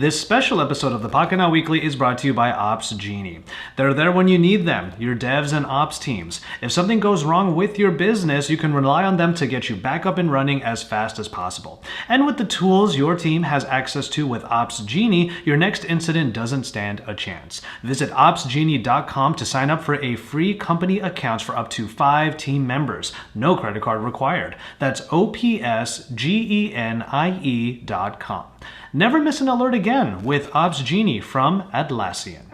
This special episode of the Pocketnow Weekly is brought to you by Ops Genie. They're there when you need them, your devs and ops teams. If something goes wrong with your business, you can rely on them to get you back up and running as fast as possible. And with the tools your team has access to with Ops Genie, your next incident doesn't stand a chance. Visit opsgenie.com to sign up for a free company account for up to 5 team members. No credit card required. That's opsgenie.com. Never miss an alert again with Ops Genie from Atlassian.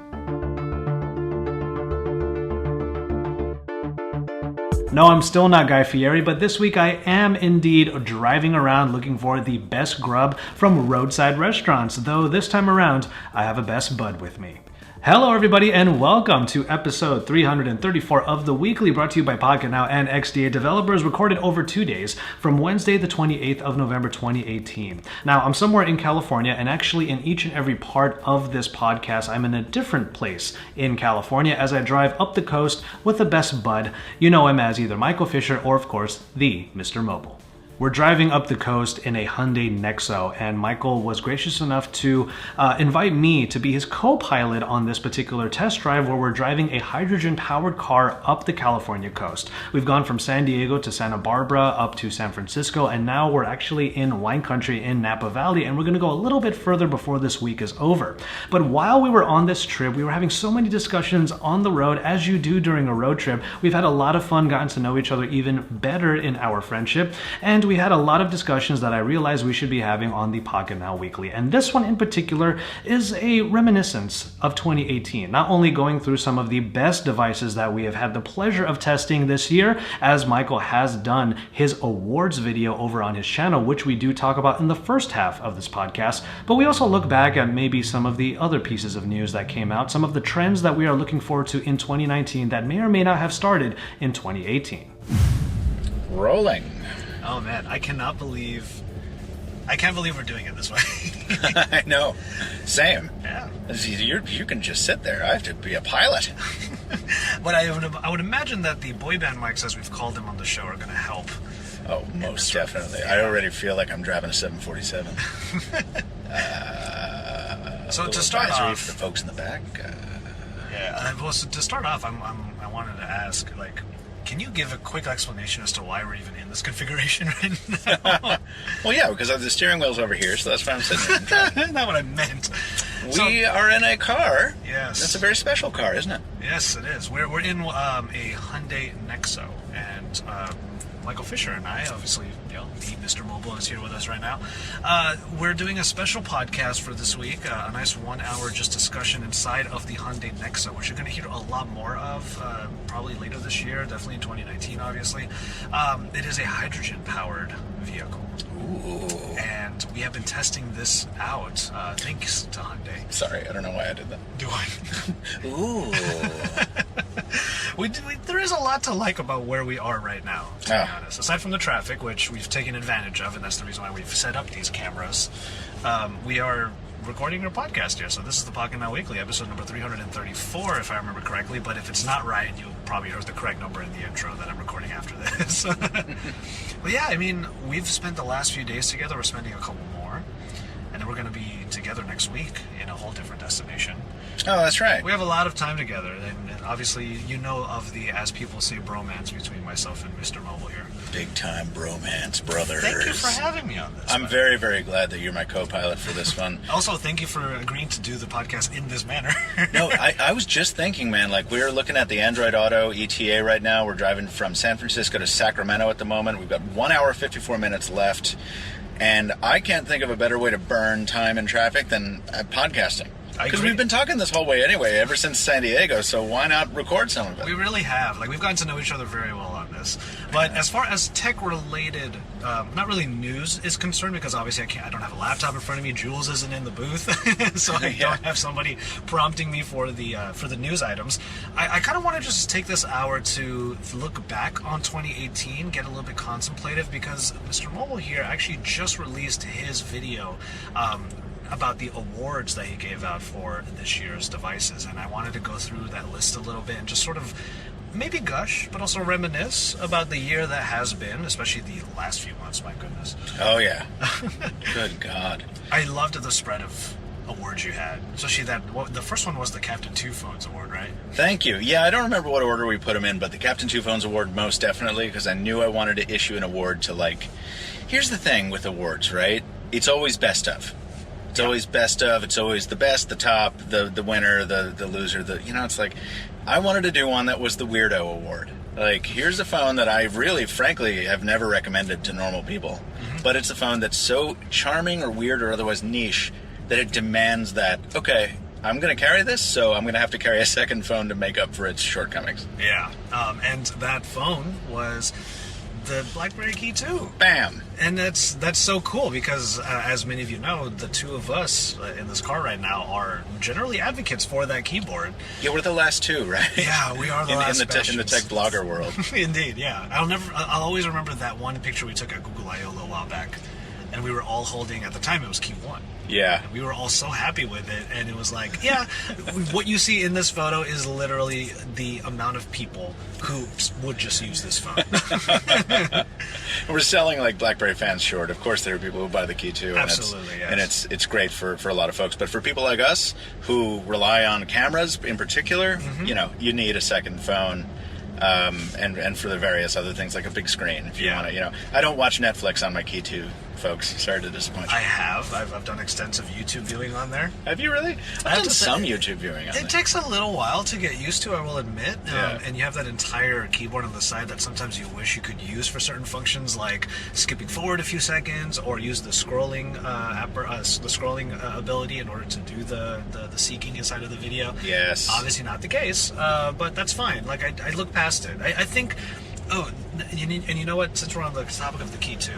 No, I'm still not Guy Fieri, but this week I am indeed driving around looking for the best grub from roadside restaurants, though this time around I have a best bud with me. Hello everybody and welcome to episode 334 of The Weekly, brought to you by Pocketnow and XDA developers, recorded over 2 days from Wednesday the 28th of November 2018. Now, I'm somewhere in California, and actually in each and every part of this podcast, I'm in a different place in California as I drive up the coast with the best bud. You know him as either Michael Fisher or, of course, the MrMobile. We're driving up the coast in a Hyundai Nexo, and Michael was gracious enough to invite me to be his co-pilot on this particular test drive where we're driving a hydrogen-powered car up the California coast. We've gone from San Diego to Santa Barbara up to San Francisco, and now we're actually in wine country in Napa Valley, and we're going to go a little bit further before this week is over. But while we were on this trip, we were having so many discussions on the road, as you do during a road trip. We've had a lot of fun, gotten to know each other even better in our friendship, and we had a lot of discussions that I realized we should be having on the Pocketnow Weekly. And this one in particular is a reminiscence of 2018, not only going through some of the best devices that we have had the pleasure of testing this year, as Michael has done his awards video over on his channel, which we do talk about in the first half of this podcast, but we also look back at maybe some of the other pieces of news that came out, some of the trends that we are looking forward to in 2019 that may or may not have started in 2018. Rolling. Oh man, I can't believe we're doing it this way. I know. Same. Yeah. You can just sit there. I have to be a pilot. But I would imagine that the boy band mics, as we've called them on the show, are going to help. Oh, most definitely. I already feel like I'm driving a 747. So to start off, for the folks in the back. Well, so to start off, I wanted to ask, like, can you give a quick explanation as to why we're even in this configuration right now? Well, yeah, because the steering wheel's over here, so that's why I'm sitting there. That's not what I meant. We are in a car. Yes. That's a very special car, isn't it? Yes, it is. We're in a Hyundai Nexo, and Michael Fisher and I, obviously, the MrMobile is here with us right now. We're doing a special podcast for this week, a nice 1 hour just discussion inside of the Hyundai Nexo, which you're going to hear a lot more of probably later this year, definitely in 2019, obviously. It is a hydrogen-powered vehicle. Ooh. And we have been testing this out thanks to Hyundai. Sorry, I don't know why I did that. Do I? Ooh. There is a lot to like about where we are right now, to be honest. Aside from the traffic, which we've taken advantage of, and that's the reason why we've set up these cameras, we are recording our podcast here. So this is the Pocketnow Weekly, episode number 334, if I remember correctly. But if it's not right, you probably heard the correct number in the intro that I'm recording after this. But yeah, I mean, we've spent the last few days together. We're spending a couple more. And then we're going to be together next week in a whole different destination. Oh, that's right. We have a lot of time together, and obviously you know of the, as people say, bromance between myself and MrMobile here. Big time bromance, brothers. Thank you for having me on this. I'm very, very glad that you're my co-pilot for this one. Also, thank you for agreeing to do the podcast in this manner. No, I was just thinking, man, like we're looking at the Android Auto ETA right now. We're driving from San Francisco to Sacramento at the moment. We've got 1 hour, 54 minutes left. And I can't think of a better way to burn time in traffic than podcasting. Because we've been talking this whole way anyway, ever since San Diego, so why not record some of it? We really have. Like, we've gotten to know each other very well on this. But as far as tech-related, not really news is concerned, because obviously I don't have a laptop in front of me. Jules isn't in the booth, so I don't have somebody prompting me for the news items. I kind of want to just take this hour to look back on 2018, get a little bit contemplative, because MrMobile here actually just released his video about the awards that he gave out for this year's devices, and I wanted to go through that list a little bit and just sort of maybe gush, but also reminisce about the year that has been, especially the last few months, my goodness. Oh, yeah. Good God. I loved the spread of awards you had. Especially the first one was the Captain 2 Phones Award, right? Thank you. Yeah, I don't remember what order we put them in, but the Captain 2 Phones Award most definitely, because I knew I wanted to issue an award to, like, here's the thing with awards, right? It's always best of. It's always best of. It's always the best, the top, the winner, the loser. It's like, I wanted to do one that was the weirdo award. Like, here's a phone that I really, frankly, have never recommended to normal people. But it's a phone that's so charming or weird or otherwise niche that it demands that, okay, I'm going to carry this, so I'm going to have to carry a second phone to make up for its shortcomings. Yeah, and that phone was the BlackBerry Key 2. Bam! And that's so cool because, as many of you know, the two of us in this car right now are generally advocates for that keyboard. Yeah, we're the last two, right? Yeah, we are the last in the tech blogger world. Indeed, yeah. I'll always remember that one picture we took at Google I/O a little while back, and we were all holding, at the time it was Key 1. Yeah. We were all so happy with it, and it was like, yeah, what you see in this photo is literally the amount of people who would just use this phone. We're selling like BlackBerry fans short. Of course, there are people who buy the Key 2. Absolutely, and yes. it's great for a lot of folks. But for people like us who rely on cameras in particular, you need a second phone. And for the various other things like a big screen if you want to, I don't watch Netflix on my Key 2, folks. Sorry to disappoint you. I have. I've done extensive YouTube viewing on there. Have you really? I've done some YouTube viewing on there. It takes a little while to get used to, I will admit. And you have that entire keyboard on the side that sometimes you wish you could use for certain functions, like skipping forward a few seconds or use the scrolling ability in order to do the seeking inside of the video. Yes. Obviously not the case, but that's fine. Like, I look past it. I think... Oh, and you know what? Since we're on the topic of the Key 2,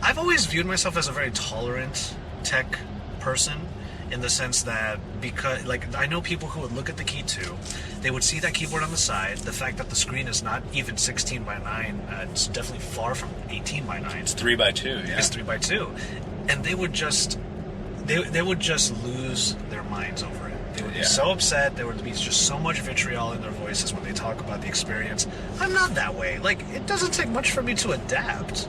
I've always viewed myself as a very tolerant tech person, in the sense that, because, like, I know people who would look at the Key 2, they would see that keyboard on the side, the fact that the screen is not even 16 by 9, it's definitely far from 18 by 9. It's 3 by 2, yeah. It's 3 by 2. And they would just, they would just lose their minds over it. They would be so upset. There would be just so much vitriol in their voices when they talk about the experience. I'm not that way. Like, it doesn't take much for me to adapt.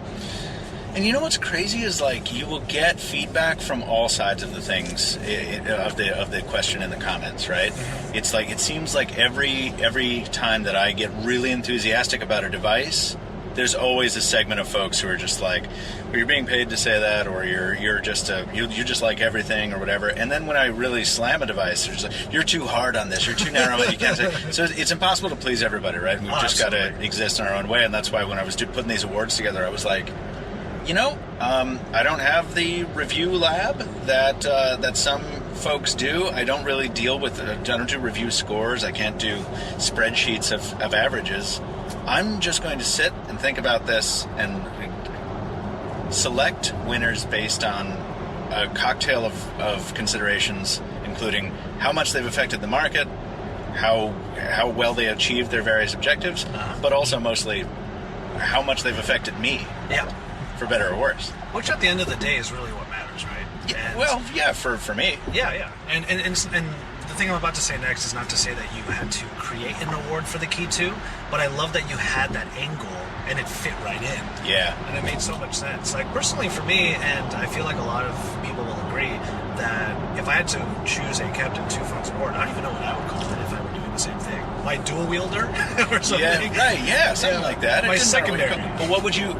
And you know what's crazy is, like, you will get feedback from all sides of the things of the question in the comments, right? Mm-hmm. It's like, it seems like every time that I get really enthusiastic about a device, there's always a segment of folks who are just like, well, you're being paid to say that, or you're just you just like everything or whatever. And then when I really slam a device, they're just like, you're too hard on this, you're too narrow, and you can't say. So it's impossible to please everybody, right? We've just got to exist in our own way, and that's why when I was putting these awards together, I was like, I don't have the review lab that some folks do. I don't really deal with. I don't do review scores. I can't do spreadsheets of averages. I'm just going to sit and think about this and select winners based on a cocktail of considerations, including how much they've affected the market, how well they achieved their various objectives, but also mostly how much they've affected me. Yeah. For better or worse. Which at the end of the day is really what matters, right? Yeah, for me. Yeah. And the thing I'm about to say next is not to say that you had to create an award for the Key 2, but I love that you had that angle and it fit right in. Yeah. And it made so much sense. Like, personally for me, and I feel like a lot of people will agree, that if I had to choose a Captain 2 Phones award, I don't even know what I would call it if I were doing the same thing. My dual wielder or something. Yeah, right, yeah, something like that. My secondary. But what would you...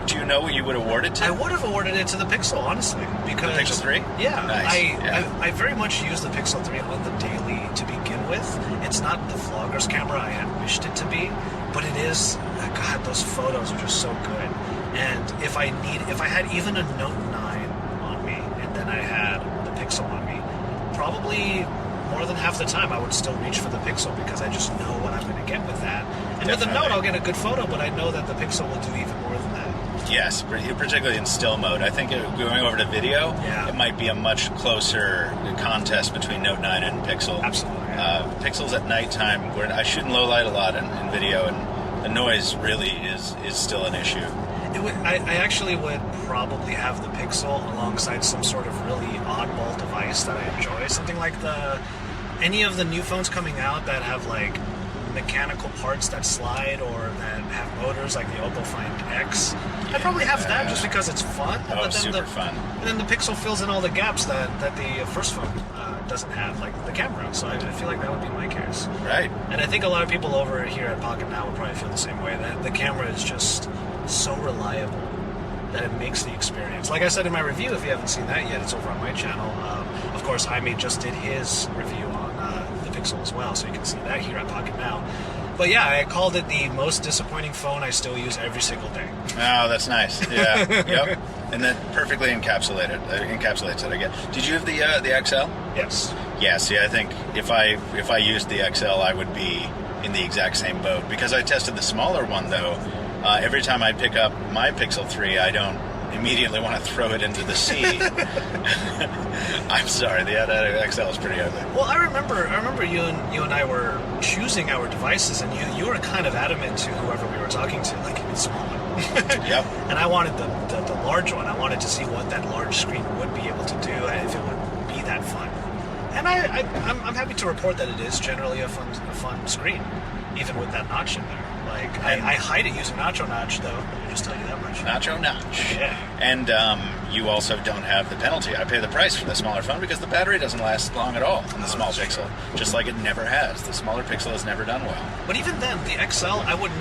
Do you know what you would award it to? I would have awarded it to the Pixel, honestly, because the Pixel 3? Yeah, nice. I very much use the Pixel 3 on the daily to begin with. It's not the vlogger's camera I had wished it to be, but it is. God, those photos are just so good. And if I had even a Note 9 on me, and then I had the Pixel on me, probably more than half the time I would still reach for the Pixel because I just know what I'm going to get with that. And with the Note, I'll get a good photo, but I know that the Pixel will do even more than that. Yes, particularly in still mode. I think going over to video, it might be a much closer contest between Note 9 and Pixel. Absolutely. Pixel's at nighttime, where I shoot in low light a lot in video, and the noise really is still an issue. I actually would probably have the Pixel alongside some sort of really oddball device that I enjoy. Something like any of the new phones coming out that have like mechanical parts that slide or that have motors, like the Oppo Find X. I'd probably have that just because it's fun. Oh, but then super fun. And then the Pixel fills in all the gaps that the first phone doesn't have, like the camera. So I feel like that would be my case. Right. And I think a lot of people over here at Pocketnow would probably feel the same way. That the camera is just so reliable that it makes the experience. Like I said in my review, if you haven't seen that yet, it's over on my channel. Of course, Jaime just did his review on the Pixel as well, so you can see that here at Pocketnow. But yeah, I called it the most disappointing phone I still use every single day. Oh, that's nice. Yeah. Yep. And that perfectly encapsulates it again. Did you have the XL? Yes. Yeah. See, I think if I used the XL, I would be in the exact same boat, because I tested the smaller one though. Every time I pick up my Pixel 3, I don't immediately want to throw it into the sea. I'm sorry, the XL is pretty ugly. Well, I remember you and I were choosing our devices, and you were kind of adamant to whoever we were talking to, like, it's small. Yep. And I wanted the large one. I wanted to see what that large screen would be able to do, and if it would be that fun. And I'm happy to report that it is generally a fun screen, even with that notch in there. Like, I hide it using Nacho Notch, though. I'll just tell you that much. Nacho Notch. Yeah. And you also don't have the penalty. I pay the price for the smaller phone because the battery doesn't last long at all in the small Pixel. Just like it never has. The smaller Pixel has never done well. But even then, the XL, I would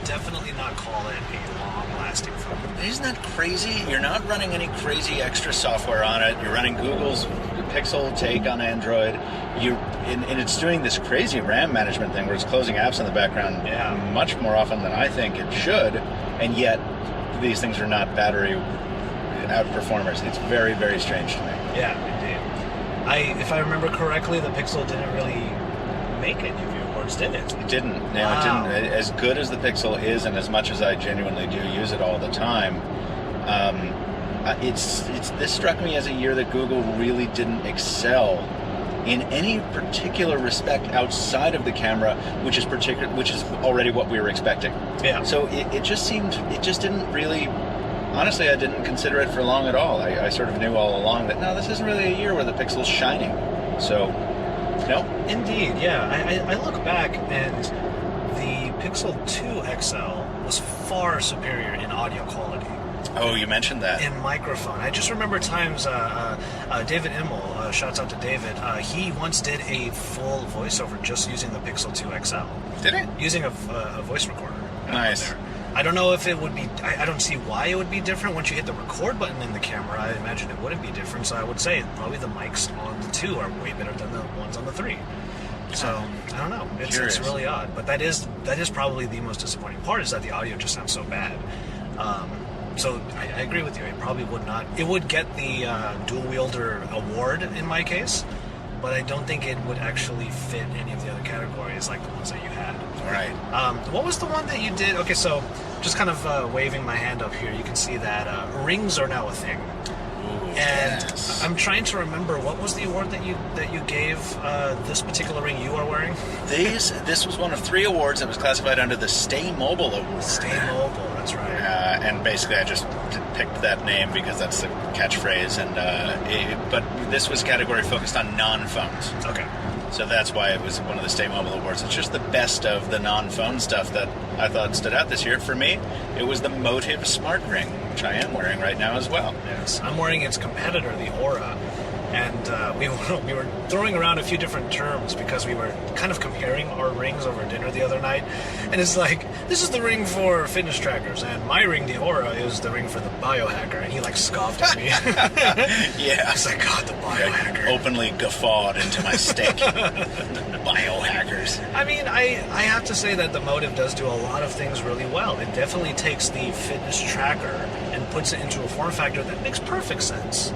definitely not call it a long-lasting phone. Isn't that crazy? You're not running any crazy extra software on it. You're running Google's Pixel take on Android. And it's doing this crazy RAM management thing where it's closing apps in the background much more often than I think it should, and yet these things are not battery outperformers. It's very, very strange to me. Yeah, indeed. If I remember correctly, the Pixel didn't really make any of your awards, did it? It didn't. No, Wow. It didn't. As good as the Pixel is, and as much as I genuinely do use it all the time, this struck me as a year that Google really didn't excel in any particular respect outside of the camera, which is already what we were expecting. Yeah. So it just didn't really. Honestly, I didn't consider it for long at all. I sort of knew all along that no, this isn't really a year where the Pixel's shining. So, no. Indeed, yeah. I look back, and the Pixel 2 XL was far superior in audio quality. Oh, you mentioned that. In microphone. I just remember times, David Immel, shouts out to David, he once did a full voiceover just using the Pixel 2 XL. Did it? Using a voice recorder. Nice. There. I don't know if it would be, I don't see why it would be different once you hit the record button in the camera. I imagine it wouldn't be different, so I would say probably the mics on the 2 are way better than the ones on the 3. So, I don't know. It's really odd. But that is probably the most disappointing part, is that the audio just sounds so bad. So I agree with you. It probably would not. It would get the dual wielder award in my case, but I don't think it would actually fit any of the other categories like the ones that you had. All right. What was the one that you did? Okay, so just kind of waving my hand up here, you can see that rings are now a thing. And yes. I'm trying to remember, what was the award that you gave this particular ring you are wearing? This was one of 3 awards that was classified under the Stay Mobile Award. Stay Mobile, that's right. And basically, I just picked that name because that's the catchphrase. But this was category focused on non-phones. Okay. So that's why it was one of the Stay Mobile Awards. It's just the best of the non-phone stuff that I thought stood out this year. For me, it was the Motive Smart Ring, which I am wearing right now as well. Yes, I'm wearing its competitor, the Aura, and we were throwing around a few different terms because we were kind of comparing our rings over dinner the other night, and it's like, this is the ring for fitness trackers, and my ring, the Aura, is the ring for the biohacker, and he like scoffed at me. Yeah. I was like, God, the biohacker. Openly guffawed into my steak. Biohackers. I mean, I have to say that the Motive does do a lot of things really well. It definitely takes the fitness tracker and puts it into a form factor that makes perfect sense.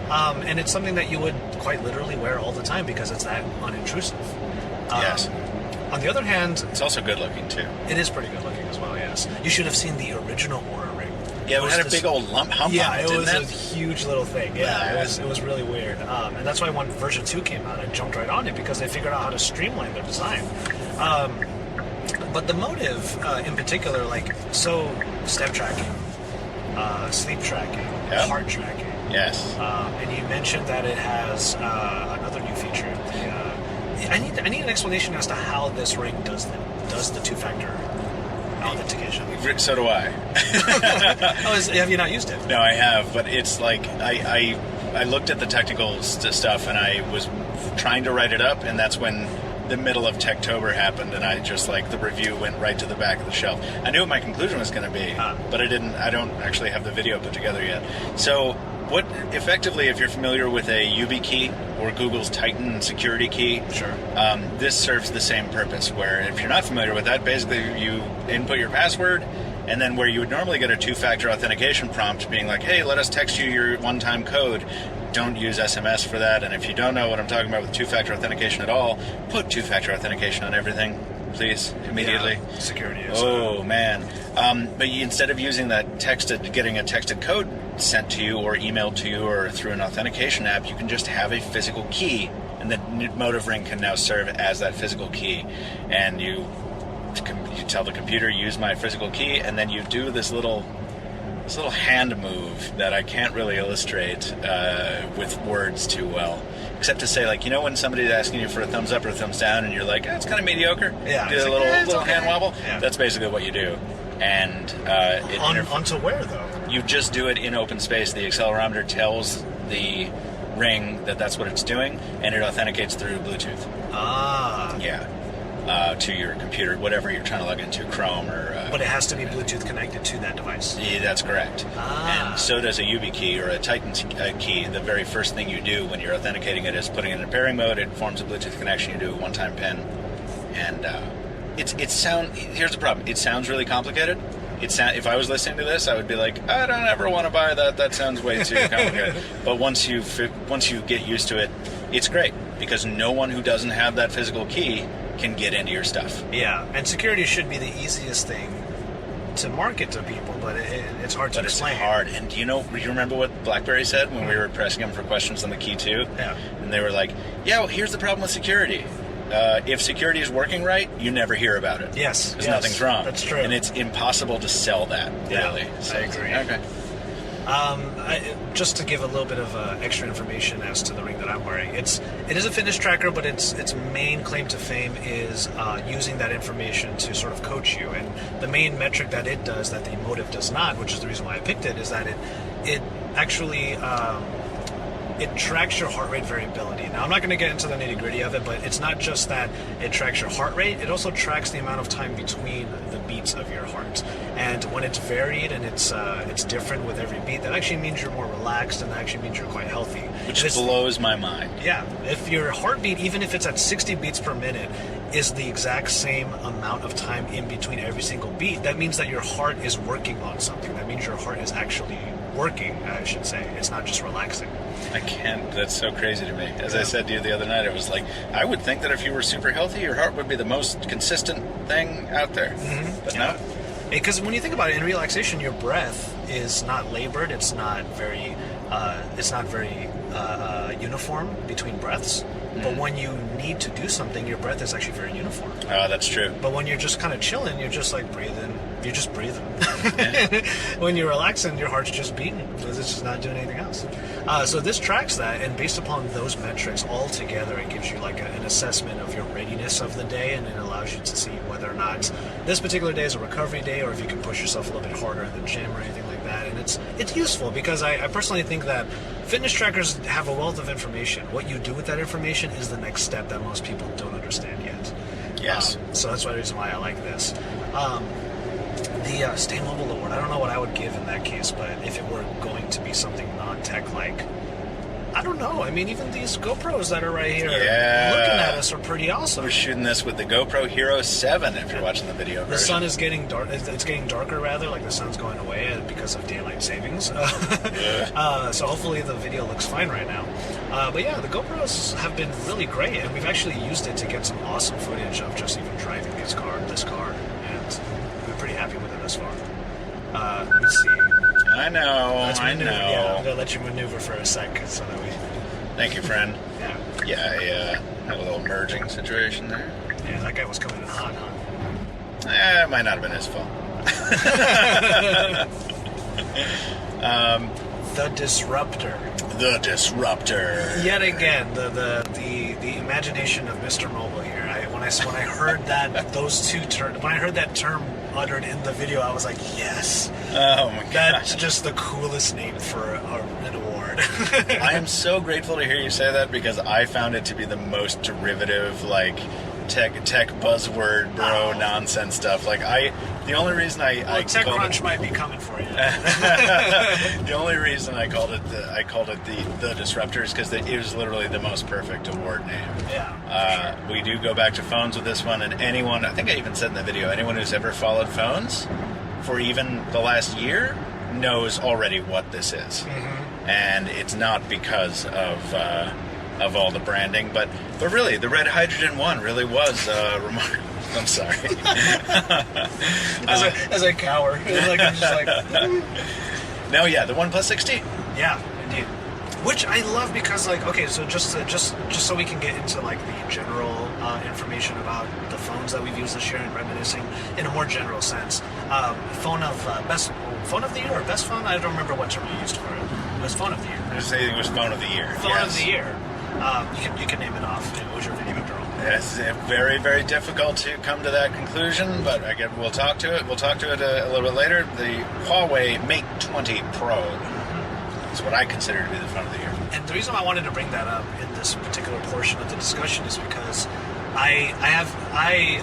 And it's something that you would quite literally wear all the time because it's that unintrusive. Yes. On the other hand, It's also good looking too. it is pretty good looking as well, yes. You should have seen the original Aura ring. Yeah, it had a big old hump on it, didn't was it? a huge little thing. Yeah, it was really weird. And that's why when version 2 came out, I jumped right on it because they figured out how to streamline their design. But the Motive, in particular, like, so step tracking, sleep tracking, heart tracking. Yes. And you mentioned that it has another new feature. I need an explanation as to how this ring does the two-factor authentication. So do I. Have you not used it? No, I have, but it's like I looked at the technical stuff and I was trying to write it up, and that's when the middle of Techtober happened, and I just the review went right to the back of the shelf. I knew what my conclusion was going to be, but I don't actually have the video put together yet. So what effectively, if you're familiar with a YubiKey or Google's Titan security key, sure, this serves the same purpose, where if you're not familiar with that, basically you input your password, and then where you would normally get a two-factor authentication prompt being like, hey, let us text you your one-time code, don't use SMS for that. And if you don't know what I'm talking about with two-factor authentication at all, put two-factor authentication on everything, please, immediately. Yeah, security is... Oh, man. But instead of using that getting a texted code sent to you or emailed to you or through an authentication app, you can just have a physical key, and the Motive Ring can now serve as that physical key. And you tell the computer, use my physical key, and then you do this little hand move that I can't really illustrate with words too well, except to say, when somebody's asking you for a thumbs up or a thumbs down, and you're like, it's kind of mediocre. Yeah. Do a little hand wobble. Yeah. That's basically what you do. And onto where though? You just do it in open space. The accelerometer tells the ring that's what it's doing, and it authenticates through Bluetooth. Ah. Yeah. To your computer, whatever you're trying to log into, Chrome or... But it has to be Bluetooth connected to that device. Yeah, that's correct. Ah. And so does a YubiKey or a Titan key. The very first thing you do when you're authenticating it is putting it in pairing mode. It forms a Bluetooth connection. You do a one-time PIN. And here's the problem. It sounds really complicated. If I was listening to this, I would be like, I don't ever want to buy that. That sounds way too complicated. But once you get used to it, it's great, because no one who doesn't have that physical key can get into your stuff. Yeah, and security should be the easiest thing to market to people, but it's hard to explain. It's hard. And do you remember what BlackBerry said when we were pressing them for questions on the Key 2? Yeah. And they were like, yeah, well, here's the problem with security. If security is working right, you never hear about it. Yes. Because nothing's wrong. That's true. And it's impossible to sell that, really. So, I agree. Okay. Just to give a little bit of extra information as to the ring that I'm wearing, it is a fitness tracker, but its main claim to fame is using that information to sort of coach you. And the main metric that it does that the Motive does not, which is the reason why I picked it, is that it actually it tracks your heart rate variability. Now, I'm not going to get into the nitty-gritty of it, but it's not just that it tracks your heart rate, it also tracks the amount of time between the beats of your heart. And when it's varied and it's different with every beat, that actually means you're more relaxed, and that actually means you're quite healthy. Which blows my mind. Yeah. If your heartbeat, even if it's at 60 beats per minute, is the exact same amount of time in between every single beat, that means that your heart is working on something. That means your heart is actually working, I should say. It's not just relaxing. I can't. That's so crazy to me. As I said to you the other night, it was like, I would think that if you were super healthy, your heart would be the most consistent thing out there. Mm-hmm. But no. Because when you think about it, in relaxation, your breath is not labored. It's not very uniform between breaths. Mm-hmm. But when you need to do something, your breath is actually very uniform. Oh, that's true. But when you're just kind of chilling, you're just like breathing. You're just breathing. Yeah. When you're relaxing, your heart's just beating because it's just not doing anything else. So this tracks that, and based upon those metrics all together, it gives you like an assessment of your readiness of the day, and it allows you to see whether or not this particular day is a recovery day, or if you can push yourself a little bit harder in the gym or anything like that. And it's useful because I personally think that fitness trackers have a wealth of information. What you do with that information is the next step that most people don't understand yet. Yes. So that's the reason why I like this. The Stay Mobile Award, I don't know what I would give in that case, but if it were going to be something non-tech like, I don't know. I mean, even these GoPros that are right here looking at us are pretty awesome. We're shooting this with the GoPro Hero 7 if you're watching the video version. The sun is getting dark. It's getting darker, rather, like the sun's going away because of daylight savings. So hopefully the video looks fine right now. But yeah, the GoPros have been really great, and we've actually used it to get some awesome footage of just even driving this car, and we're pretty happy with it thus far. Let me see. I know. Yeah, I'm going to let you maneuver for a sec so that we... Thank you, friend. Yeah. Yeah, I had a little merging situation there. Yeah, that guy was coming in hot, It might not have been his fault. the disruptor. The disruptor. Yet again, the imagination of MrMobile here. When I heard that when I heard that term uttered in the video, I was like, yes. Oh my god. That's just the coolest name for an award. I am so grateful to hear you say that, because I found it to be the most derivative, like, tech buzzword bro nonsense stuff. Like, the only reason I TechCrunch might be coming for you. The only reason I called it the disruptor is because it was literally the most perfect award name. Yeah. Sure. We do go back to phones with this one, and anyone, I think I even said in the video, anyone who's ever followed phones for even the last year knows already what this is. Mm-hmm. And it's not because of all the branding, but really, the red hydrogen one really was remarkable. I'm sorry. As I cower, like I'm just like. No, yeah, the OnePlus 6T. Yeah, indeed. Which I love because, like, okay, so just so we can get into like the general information about the phones that we've used this year and reminiscing in a more general sense. Best phone of the year or best phone? I don't remember what term you used for it. It was phone of the year. I was saying it was phone of the year. Phone of the year. You can name it off. What was your video girl? It's very, very difficult to come to that conclusion, but I guess we'll talk to it. We'll talk to it a little bit later. The Huawei Mate 20 Pro is what I consider to be the phone of the year. And the reason I wanted to bring that up in this particular portion of the discussion is because I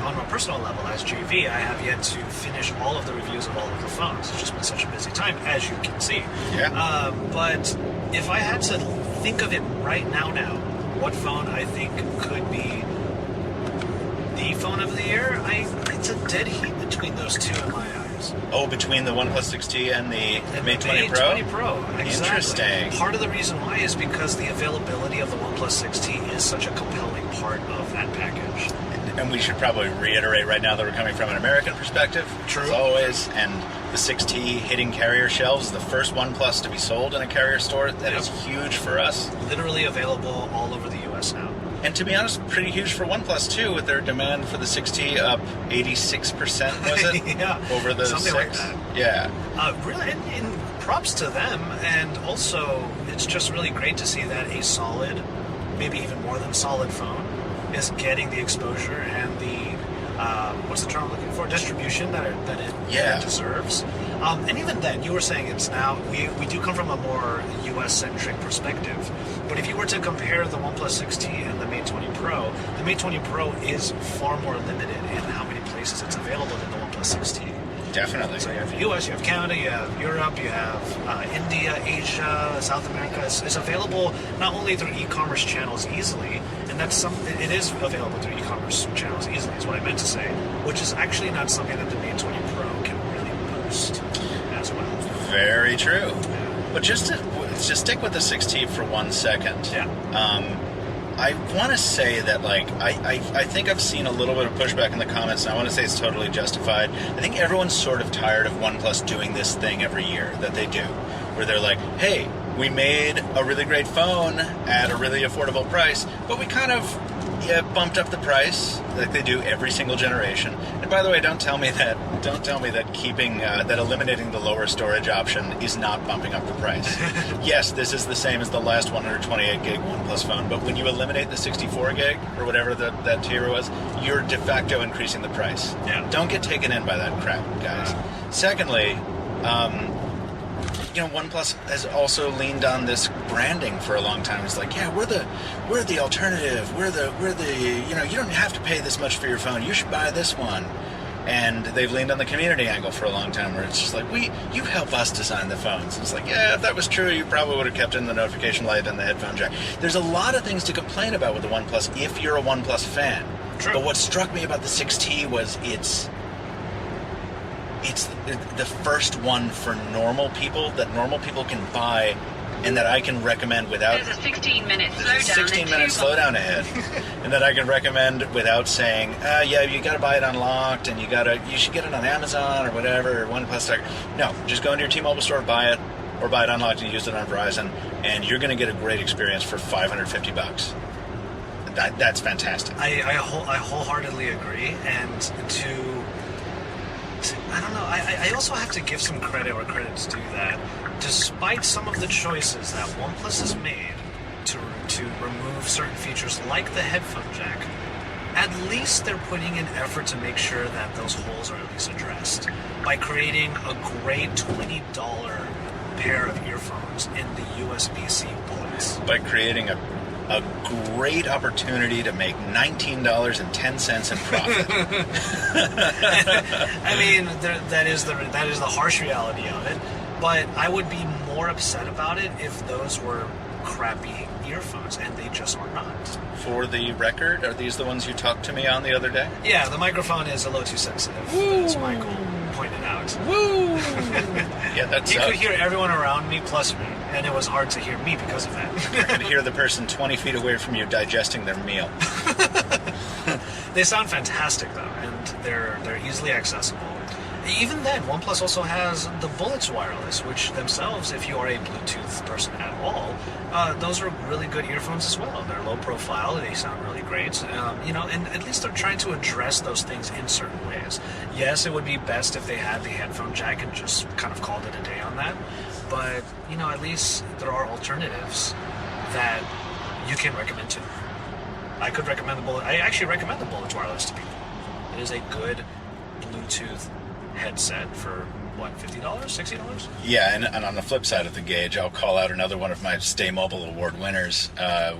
on a personal level, as JV, I have yet to finish all of the reviews of all of the phones. It's just been such a busy time, as you can see. Yeah. But if I had to think of it right now, what phone I think could be the phone of the year, it's a dead heat between those two in my eyes. Oh, between the OnePlus 6T and the Mate 20 Pro? Mate 20 Pro, exactly. Interesting. Part of the reason why is because the availability of the OnePlus 6T is such a compelling part of that package. And we should probably reiterate right now that we're coming from an American perspective, True. as always, and the 6T hitting carrier shelves is the first OnePlus to be sold in a carrier store. That is huge for us. Literally available all over the U.S. now. And to be honest, pretty huge for OnePlus too, with their demand for the 6T up 86%, was it? Yeah, over the something 6? like that. Yeah. Really, and props to them. And also, it's just really great to see that a solid, maybe even more than solid phone is getting the exposure and the what's the term I'm looking for? Distribution that it deserves. And even then, you were saying it's now we do come from a more U.S.-centric perspective. But if you were to compare the OnePlus 6T and the Mate 20 Pro, the Mate 20 Pro is far more limited in how many places it's available than the OnePlus 6T. Definitely. So you have the U.S., you have Canada, you have Europe, you have India, Asia, South America. It's available not only through e-commerce channels easily, and it is available through e-commerce channels easily, is what I meant to say, which is actually not something that the Mate 20 Pro can really boost as well. Very true. But just to stick with the 6T for 1 second. Yeah. I want to say that, like, I think I've seen a little bit of pushback in the comments, and I want to say it's totally justified. I think everyone's sort of tired of OnePlus doing this thing every year that they do, where they're like, hey, we made a really great phone at a really affordable price, but we kind of bumped up the price like they do every single generation. And by the way, don't tell me that keeping that eliminating the lower storage option is not bumping up the price. Yes, this is the same as the last 128 gig OnePlus phone, but when you eliminate the 64 gig or whatever that tier was, you're de facto increasing the price. Yeah. Don't get taken in by that crap, guys. Secondly, OnePlus has also leaned on this branding for a long time. It's like, yeah, we're the alternative. We're the you don't have to pay this much for your phone. You should buy this one. And they've leaned on the community angle for a long time, where it's just like, you help us design the phones. And it's like, yeah, if that was true, you probably would have kept in the notification light and the headphone jack. There's a lot of things to complain about with the OnePlus if you're a OnePlus fan. True. But what struck me about the 6T was it's the first one for normal people that normal people can buy, and that I can recommend without. There's a 16-minute slowdown. 16-minute slowdown ahead, and that I can recommend without saying, yeah, you got to buy it unlocked, and you should get it on Amazon or whatever, or OnePlus. No, just go into your T-Mobile store, buy it, or buy it unlocked and use it on Verizon, and you're going to get a great experience for $550. That's fantastic. I wholeheartedly agree, and I don't know. I also have to give some credit where credit's due that despite some of the choices that OnePlus has made to remove certain features like the headphone jack, at least they're putting an effort to make sure that those holes are at least addressed by creating a great $20 pair of earphones in the USB-C bullets. By creating a great opportunity to make $19.10 in profit. I mean, that is the harsh reality of it. But I would be more upset about it if those were crappy earphones, and they just are not. For the record, are these the ones you talked to me on the other day? Yeah, the microphone is a little too sensitive, as Michael pointed out. Woo! Yeah, that's you could hear everyone around me plus me, and it was hard to hear me because of that. I could hear the person 20 feet away from you digesting their meal. They sound fantastic, though, and they're easily accessible. Even then, OnePlus also has the Bullets wireless, which themselves, if you are a Bluetooth person at all, those are really good earphones as well. They're low profile, they sound really great, and at least they're trying to address those things in certain ways. Yes, it would be best if they had the headphone jack and just kind of called it a day on that, but, at least there are alternatives that you can recommend too. I actually recommend the Bullets wireless to people. It is a good Bluetooth headset for what, $50, $60? Yeah, and on the flip side of the gauge, I'll call out another one of my Stay Mobile Award winners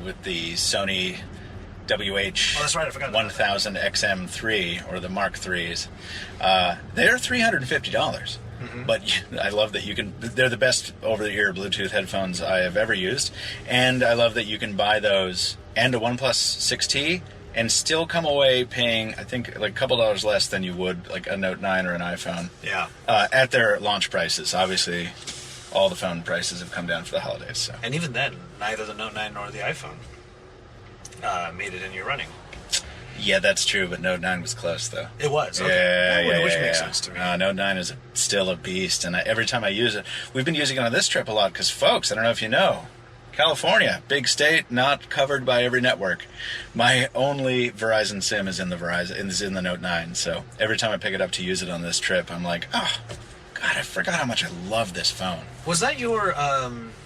with the Sony WH-1000 XM3 or the Mark IIIs. They're $350. But I love that they're the best over-the-ear Bluetooth headphones I have ever used, and I love that you can buy those and a OnePlus 6T and still come away paying, I think, like a couple dollars less than you would like a Note 9 or an iPhone. Yeah. At their launch prices. Obviously, all the phone prices have come down for the holidays. So. And even then, neither the Note 9 nor the iPhone made it in your running. Yeah, that's true, but Note 9 was close, though. It was? Okay. Which makes sense to me. Note 9 is still a beast, and every time I use it, we've been using it on this trip a lot, because, folks, I don't know if you know, California, big state, not covered by every network. My only Verizon SIM is in the Note 9, so every time I pick it up to use it on this trip, I'm like, oh, God, I forgot how much I love this phone. Was that your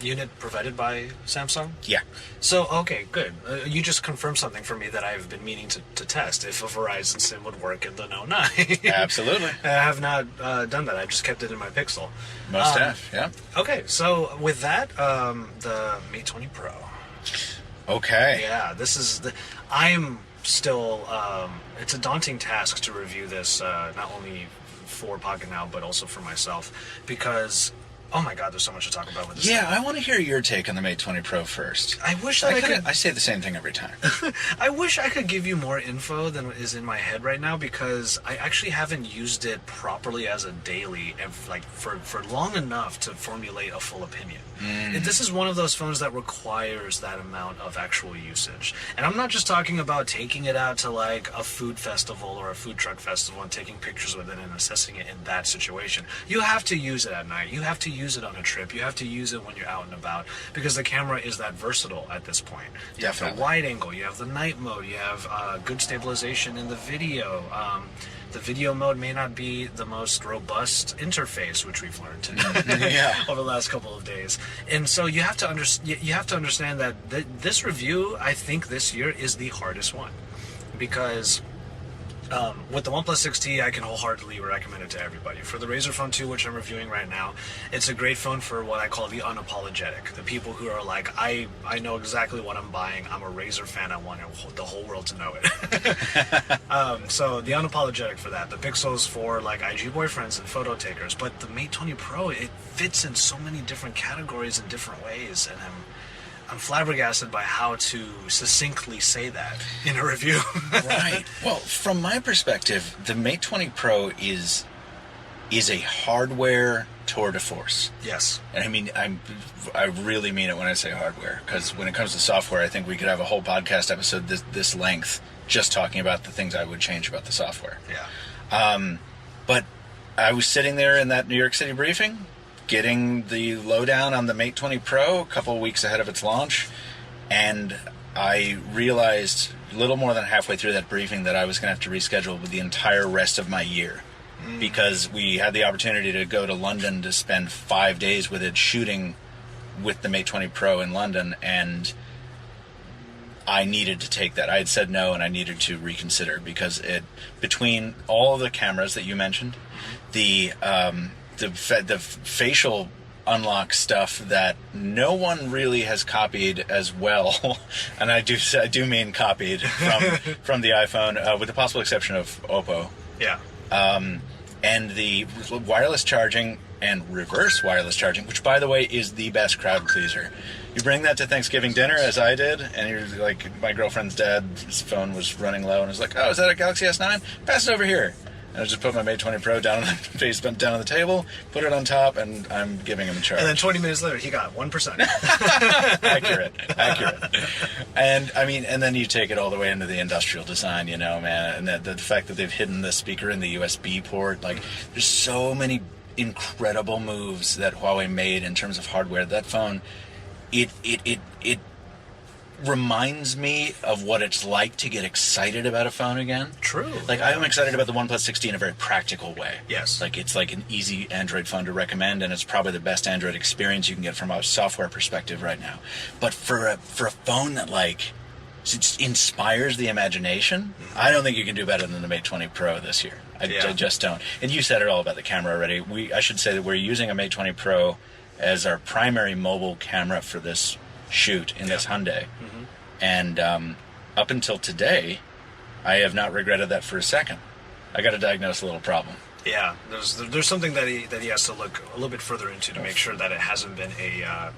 unit provided by Samsung? Yeah. So, okay, good. You just confirmed something for me that I've been meaning to test, if a Verizon SIM would work in the Note 9. Absolutely. I have not done that. I just kept it in my Pixel. Most have, yeah. Okay, so with that, the Mate 20 Pro. Okay. Yeah, I'm still, it's a daunting task to review this, not only for Pocketnow, but also for myself, because, oh my God, there's so much to talk about with this. Yeah, I want to hear your take on the Mate 20 Pro first. I wish that I could... I say the same thing every time. I wish I could give you more info than is in my head right now, because I actually haven't used it properly as a daily, for long enough to formulate a full opinion. This is one of those phones that requires that amount of actual usage. And I'm not just talking about taking it out to like a food festival or a food truck festival and taking pictures with it and assessing it in that situation. You have to use it at night. You have to use it on a trip. You have to use it when you're out and about, because the camera is that versatile at this point. You have the wide angle, you have the night mode, you have good stabilization in the video. The video mode may not be the most robust interface, which we've learned over the last couple of days. And so you have to understand that this review, I think this year, is the hardest one, because with the OnePlus 6T, I can wholeheartedly recommend it to everybody. For the Razer Phone 2, which I'm reviewing right now, it's a great phone for what I call the unapologetic. The people who are like, I know exactly what I'm buying. I'm a Razer fan. I want the whole world to know it. So the unapologetic for that. The Pixel's for like IG boyfriends and photo takers. But the Mate 20 Pro, it fits in so many different categories in different ways. And I'm flabbergasted by how to succinctly say that in a review. Right. Well, from my perspective, the Mate 20 Pro is a hardware tour de force. Yes. And I mean, I really mean it when I say hardware, because when it comes to software, I think we could have a whole podcast episode this length just talking about the things I would change about the software. Yeah. But I was sitting there in that New York City briefing, getting the lowdown on the Mate 20 Pro a couple of weeks ahead of its launch, and I realized a little more than halfway through that briefing that I was going to have to reschedule with the entire rest of my year because we had the opportunity to go to London to spend 5 days with it shooting with the Mate 20 Pro in London, and I needed to take that. I had said no, and I needed to reconsider because between all the cameras that you mentioned, the facial unlock stuff that no one really has copied as well, and I do mean copied from the iPhone, with the possible exception of Oppo. Yeah. And the wireless charging and reverse wireless charging, which, by the way, is the best crowd pleaser. You bring that to Thanksgiving dinner, as I did, and you're like, my girlfriend's dad's phone was running low, and was like, oh, is that a Galaxy S9? Pass it over here. And I just put my Mate 20 Pro down on the table, put it on top, and I'm giving him a charge. And then 20 minutes later, he got 1%. Accurate. And I mean, and then you take it all the way into the industrial design, you know, man, and the fact that they've hidden the speaker in the USB port. Like, there's so many incredible moves that Huawei made in terms of hardware. That phone, it reminds me of what it's like to get excited about a phone again. True. Like, I'm excited about the OnePlus 60 in a very practical way. Yes. Like, it's like an easy Android phone to recommend, and it's probably the best Android experience you can get from a software perspective right now. But for a phone that, like, inspires the imagination, I don't think you can do better than the Mate 20 Pro this year. I just don't. And you said it all about the camera already. I should say that we're using a Mate 20 Pro as our primary mobile camera for this shoot in this Hyundai. And up until today, I have not regretted that for a second. I got to diagnose a little problem. Yeah, there's something that he has to look a little bit further into to make sure that it hasn't been a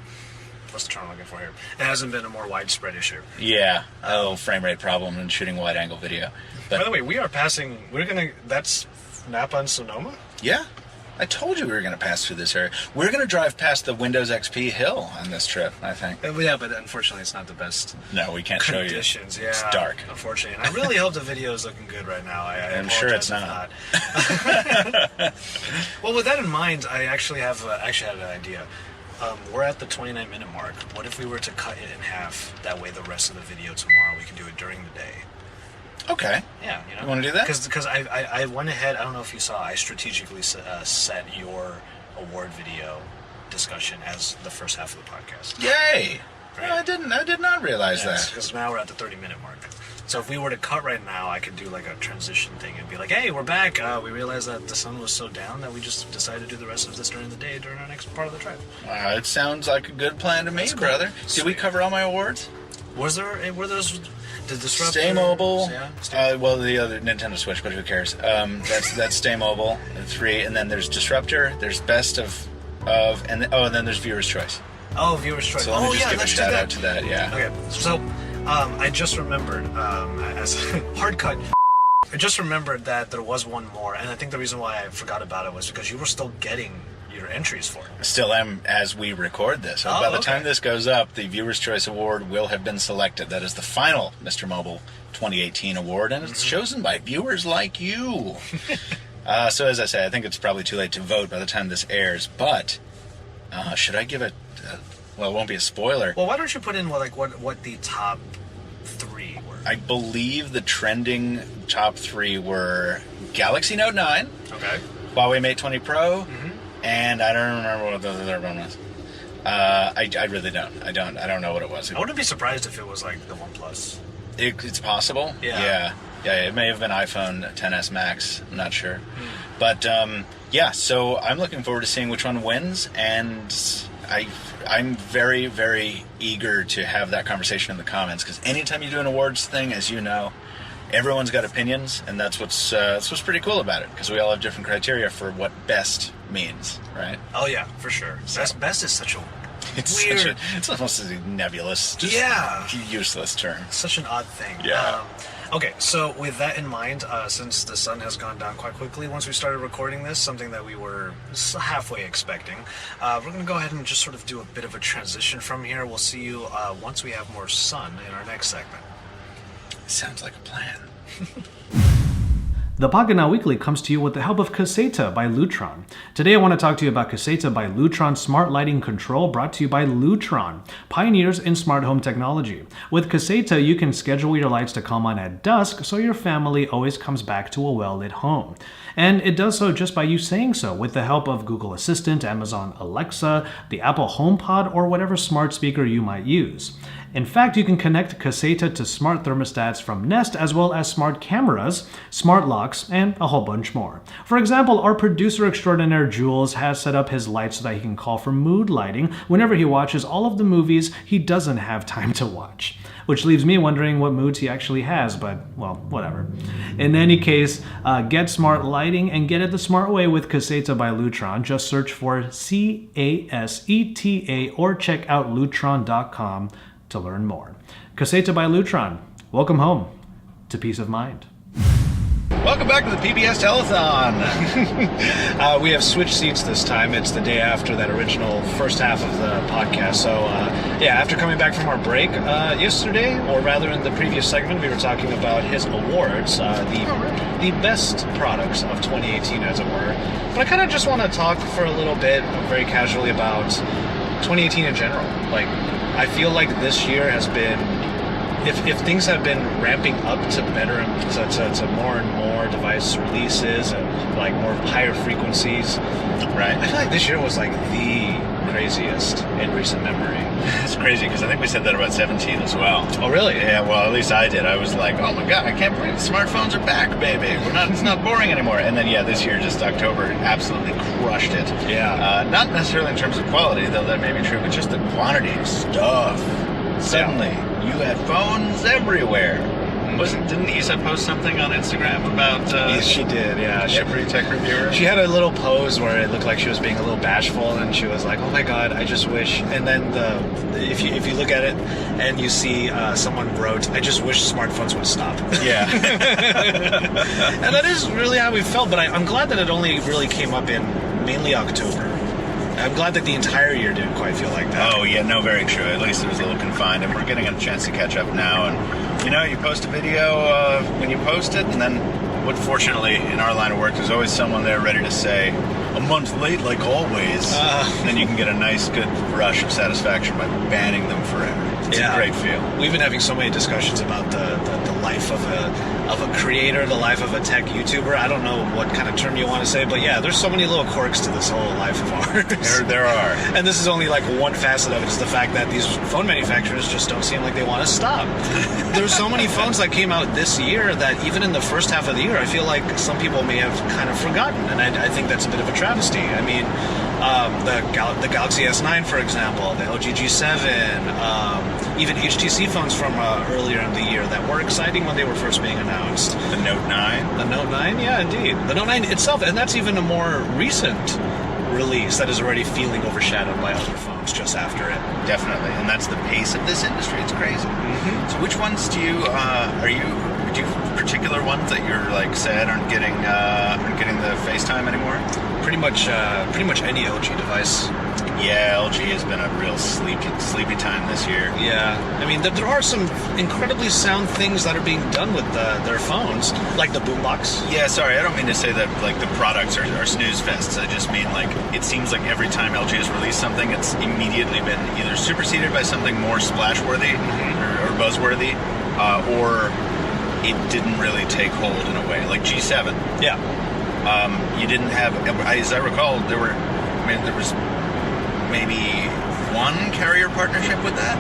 what's the term I'm looking for here? It hasn't been a more widespread issue. Yeah, a little frame rate problem in shooting wide angle video. But, by the way, that's Napa and Sonoma? Yeah. I told you we were going to pass through this area. We're going to drive past the Windows XP hill on this trip, I think. Yeah, but unfortunately, it's not the best. No, we can't show you. Conditions, yeah. It's dark. Unfortunately, and I really hope the video is looking good right now. I'm sure it's not. Well, with that in mind, I actually had an idea. We're at the 29-minute mark. What if we were to cut it in half? That way, the rest of the video tomorrow we can do it during the day. Okay. Yeah, you know. You want to do that? Because I went ahead. I don't know if you saw. I strategically set your award video discussion as the first half of the podcast. Yay! Right? No, I did not realize that. Because now we're at the 30-minute mark. So if we were to cut right now, I could do like a transition thing and be like, "Hey, we're back. We realized that the sun was so down that we just decided to do the rest of this during the day during our next part of the trip." It sounds like a good plan to me, That's cool. brother. Sweet. Did we cover all my awards? Were those? Did Disruptor? Stay Mobile. Yeah. Well, the other Nintendo Switch, but who cares? That's Stay Mobile, 3, and then there's Disruptor. There's Best of, and then there's Viewer's Choice. Oh, Viewer's Choice. So let me just give a shout out to that. Yeah. Okay. So, I just remembered as hard cut. I just remembered that there was one more, and I think the reason why I forgot about it was because you were still getting your entries for it. Still am as we record this. So by the time this goes up, the Viewer's Choice Award will have been selected. That is the final MrMobile 2018 award, and it's chosen by viewers like you. So as I say, I think it's probably too late to vote by the time this airs, but should I give it... well, it won't be a spoiler. Well, why don't you put in what the top 3 were? I believe the trending top 3 were Galaxy Note 9, Okay. Huawei Mate 20 Pro, and I don't remember what the other one was. I really don't. I don't know what it was. I wouldn't be surprised if it was like the OnePlus. It's possible. Yeah. Yeah. It may have been iPhone XS Max. I'm not sure. But yeah. So I'm looking forward to seeing which one wins, and I'm very, very eager to have that conversation in the comments, because anytime you do an awards thing, as you know, everyone's got opinions, and that's what's pretty cool about it, because we all have different criteria for what best means, right? Oh yeah, for sure. So, best is such a it's weird. It's almost a nebulous, just useless term. Such an odd thing. Yeah. Okay, so with that in mind, since the sun has gone down quite quickly once we started recording this, something that we were halfway expecting, we're going to go ahead and just sort of do a bit of a transition from here. We'll see you once we have more sun in our next segment. Sounds like a plan. The Pocketnow Weekly comes to you with the help of Caseta by Lutron. Today I want to talk to you about Caseta by Lutron Smart Lighting Control, brought to you by Lutron, pioneers in smart home technology. With Caseta, you can schedule your lights to come on at dusk so your family always comes back to a well-lit home. And it does so just by you saying so, with the help of Google Assistant, Amazon Alexa, the Apple HomePod, or whatever smart speaker you might use. In fact, you can connect Caseta to smart thermostats from Nest, as well as smart cameras, smart locks, and a whole bunch more. For example, our producer extraordinaire Jules has set up his lights so that he can call for mood lighting whenever he watches all of the movies he doesn't have time to watch. Which leaves me wondering what moods he actually has, but, well, whatever. In any case, get smart lighting and get it the smart way with Caseta by Lutron. Just search for Caseta or check out lutron.com to learn more. Caseta by Lutron. Welcome home to peace of mind. Welcome back to the PBS Telethon. We have switched seats this time. It's the day after that original first half of the podcast. So, after coming back from our break yesterday, or rather in the previous segment, we were talking about his awards, the best products of 2018, as it were. But I kind of just want to talk for a little bit, very casually, about 2018 in general. Like, I feel like this year has been, if things have been ramping up to better, to more and more device releases and like more higher frequencies, right? I feel like this year was like the craziest in recent memory. It's crazy because I think we said that about 17 as well. Oh, really? Yeah, well, at least I did. I was like, oh my god, I can't believe smartphones are back, baby. It's not boring anymore. And then, this year, just October, absolutely crushed it. Yeah. Not necessarily in terms of quality, though that may be true, but just the quantity of stuff. Suddenly, you had phones everywhere. Didn't Isa post something on Instagram about... Yes, she did, yeah. Every tech reviewer. She had a little pose where it looked like she was being a little bashful, and she was like, oh my god, I just wish... And then if you look at it and you see someone wrote, I just wish smartphones would stop. Yeah. And that is really how we felt, but I'm glad that it only really came up in mainly October. I'm glad that the entire year didn't quite feel like that. Oh, yeah, no, very true. At least it was a little confined, and we're getting a chance to catch up now. And, you post a video when you post it, and then what fortunately in our line of work, there's always someone there ready to say, a month late like always. And then you can get a nice, good rush of satisfaction by banning them forever. It's a great feel. We've been having so many discussions about the life of a creator, the life of a tech YouTuber. I don't know what kind of term you want to say, but there's so many little quirks to this whole life of ours. There are. And this is only like one facet of it, is the fact that these phone manufacturers just don't seem like they want to stop. There's so many phones that came out this year that even in the first half of the year, I feel like some people may have kind of forgotten, and I think that's a bit of a travesty. I mean, the Galaxy S9, for example, the LG G7, even HTC phones from earlier in the year that were exciting when they were first being announced. The Note 9? The Note 9, yeah, indeed. The Note 9 itself, and that's even a more recent release that is already feeling overshadowed by other phones just after it. Definitely, and that's the pace of this industry. It's crazy. Mm-hmm. So which ones do you have particular ones that you're like sad aren't getting the FaceTime anymore? Pretty much any LG device. Yeah, LG has been a real sleepy time this year. Yeah, I mean, there are some incredibly sound things that are being done with their phones, like the boombox. Yeah, sorry, I don't mean to say that like the products are snooze fests. I just mean like it seems like every time LG has released something, it's immediately been either superseded by something more splash-worthy or buzzworthy, or it didn't really take hold in a way. Like G7. Yeah. You didn't have, as I recall, there was maybe one carrier partnership with that,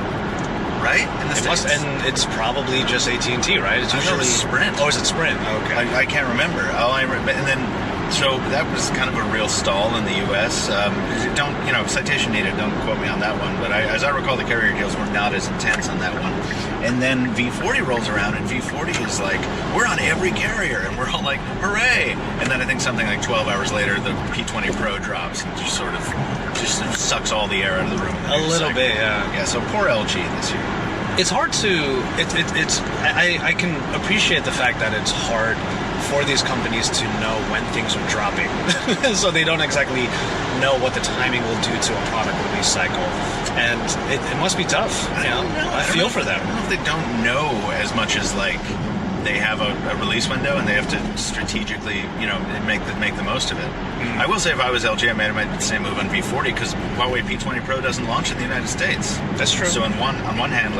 right? In the States? And it's probably just AT&T, right? It's usually Sprint. Oh, is it Sprint? Okay. I can't remember. And then, so that was kind of a real stall in the U.S. Citation needed, don't quote me on that one, but as I recall, the carrier deals were not as intense on that one. And then V40 rolls around, and V40 is like, we're on every carrier, and we're all like, hooray! And then I think something like 12 hours later, the P20 Pro drops, and just sort of sucks all the air out of the room. A little bit, yeah. Yeah, so poor LG this year. It's hard to, I can appreciate the fact that it's hard for these companies to know when things are dropping. So they don't exactly know what the timing will do to a product release cycle. And it must be tough. I feel for them. I don't know if they don't know as much as like they have a release window and they have to strategically, make the most of it. I will say, if I was LG, I might have made the same move on V40 because Huawei P20 Pro doesn't launch in the United States. That's true. So on one hand,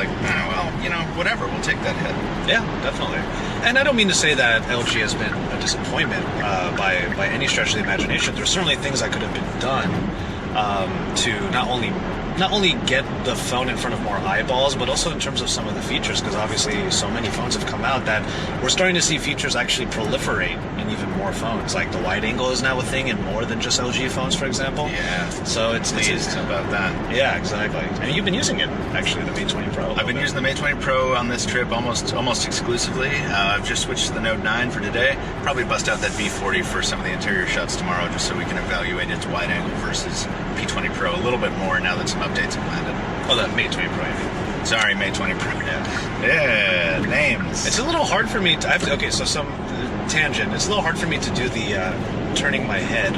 whatever, we'll take that hit. Yeah, definitely. And I don't mean to say that LG has been a disappointment by any stretch of the imagination. There's certainly things that could have been done to not only get the phone in front of more eyeballs, but also in terms of some of the features, because obviously so many phones have come out that we're starting to see features actually proliferate in even more phones. Like the wide angle is now a thing in more than just LG phones, for example. Yeah. So it's about that. Yeah, exactly. And you've been using it, actually, the Mate 20 Pro. I've been using the Mate 20 Pro on this trip almost exclusively. I've just switched to the Note 9 for today. Probably bust out that V40 for some of the interior shots tomorrow, just so we can evaluate its wide angle versus P20 Pro a little bit more now that some updates have landed. Oh, the Mate 20 Pro, I mean. Sorry, Mate 20 Pro. Yeah, names. It's a little hard for me to... so some tangent. It's a little hard for me to do the turning my head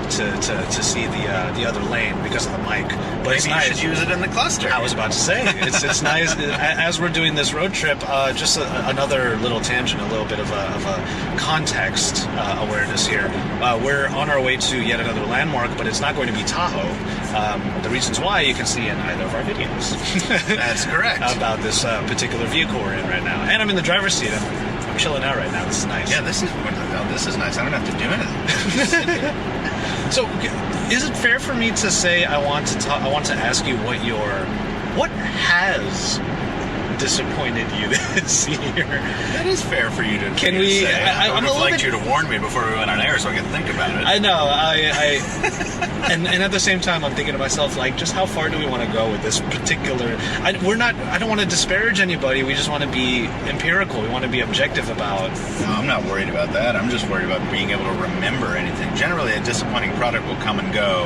to see the other lane because of the mic. But Maybe it's nice. You should use it in the cluster. I was about to say it's nice as we're doing this road trip. Just another little tangent, a little bit of a context awareness here. We're on our way to yet another landmark, but it's not going to be Tahoe. The reasons why you can see in either of our videos. That's correct. About this particular vehicle we're in right now, and I'm in the driver's seat. I'm chilling out right now. This is nice. Yeah, this is nice. I don't have to do anything. So, is it fair for me to say I want to ask you what has disappointed you this year? That is fair for you to Can we? say. I would I'm have liked you to warn me before we went on air so I could think about it. I know. And at the same time, I'm thinking to myself, like, just how far do we want to go with this particular? I don't want to disparage anybody. We just want to be empirical. We want to be objective about. No, I'm not worried about that. I'm just worried about being able to remember anything. Generally, a disappointing product will come and go,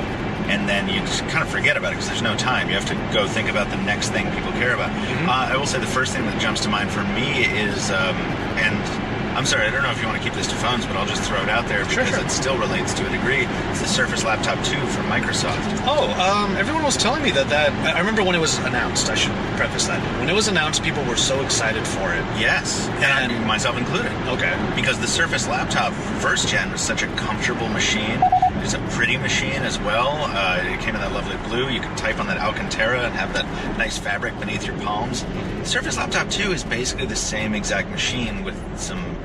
and then you just kind of forget about it because there's no time. You have to go think about the next thing people care about. Mm-hmm. I will say the first thing that jumps to mind for me is, and I'm sorry, I don't know if you want to keep this to phones, but I'll just throw it out there because it still relates to a degree. It's the Surface Laptop 2 from Microsoft. Everyone was telling me that I remember when it was announced. I should preface that. When it was announced, people were so excited for it. Yes, and myself included. Okay. Because the Surface Laptop first gen was such a comfortable machine. It's a pretty machine as well. It came in that lovely blue. You could type on that Alcantara and have that nice fabric beneath your palms. The Surface Laptop 2 is basically the same exact machine with some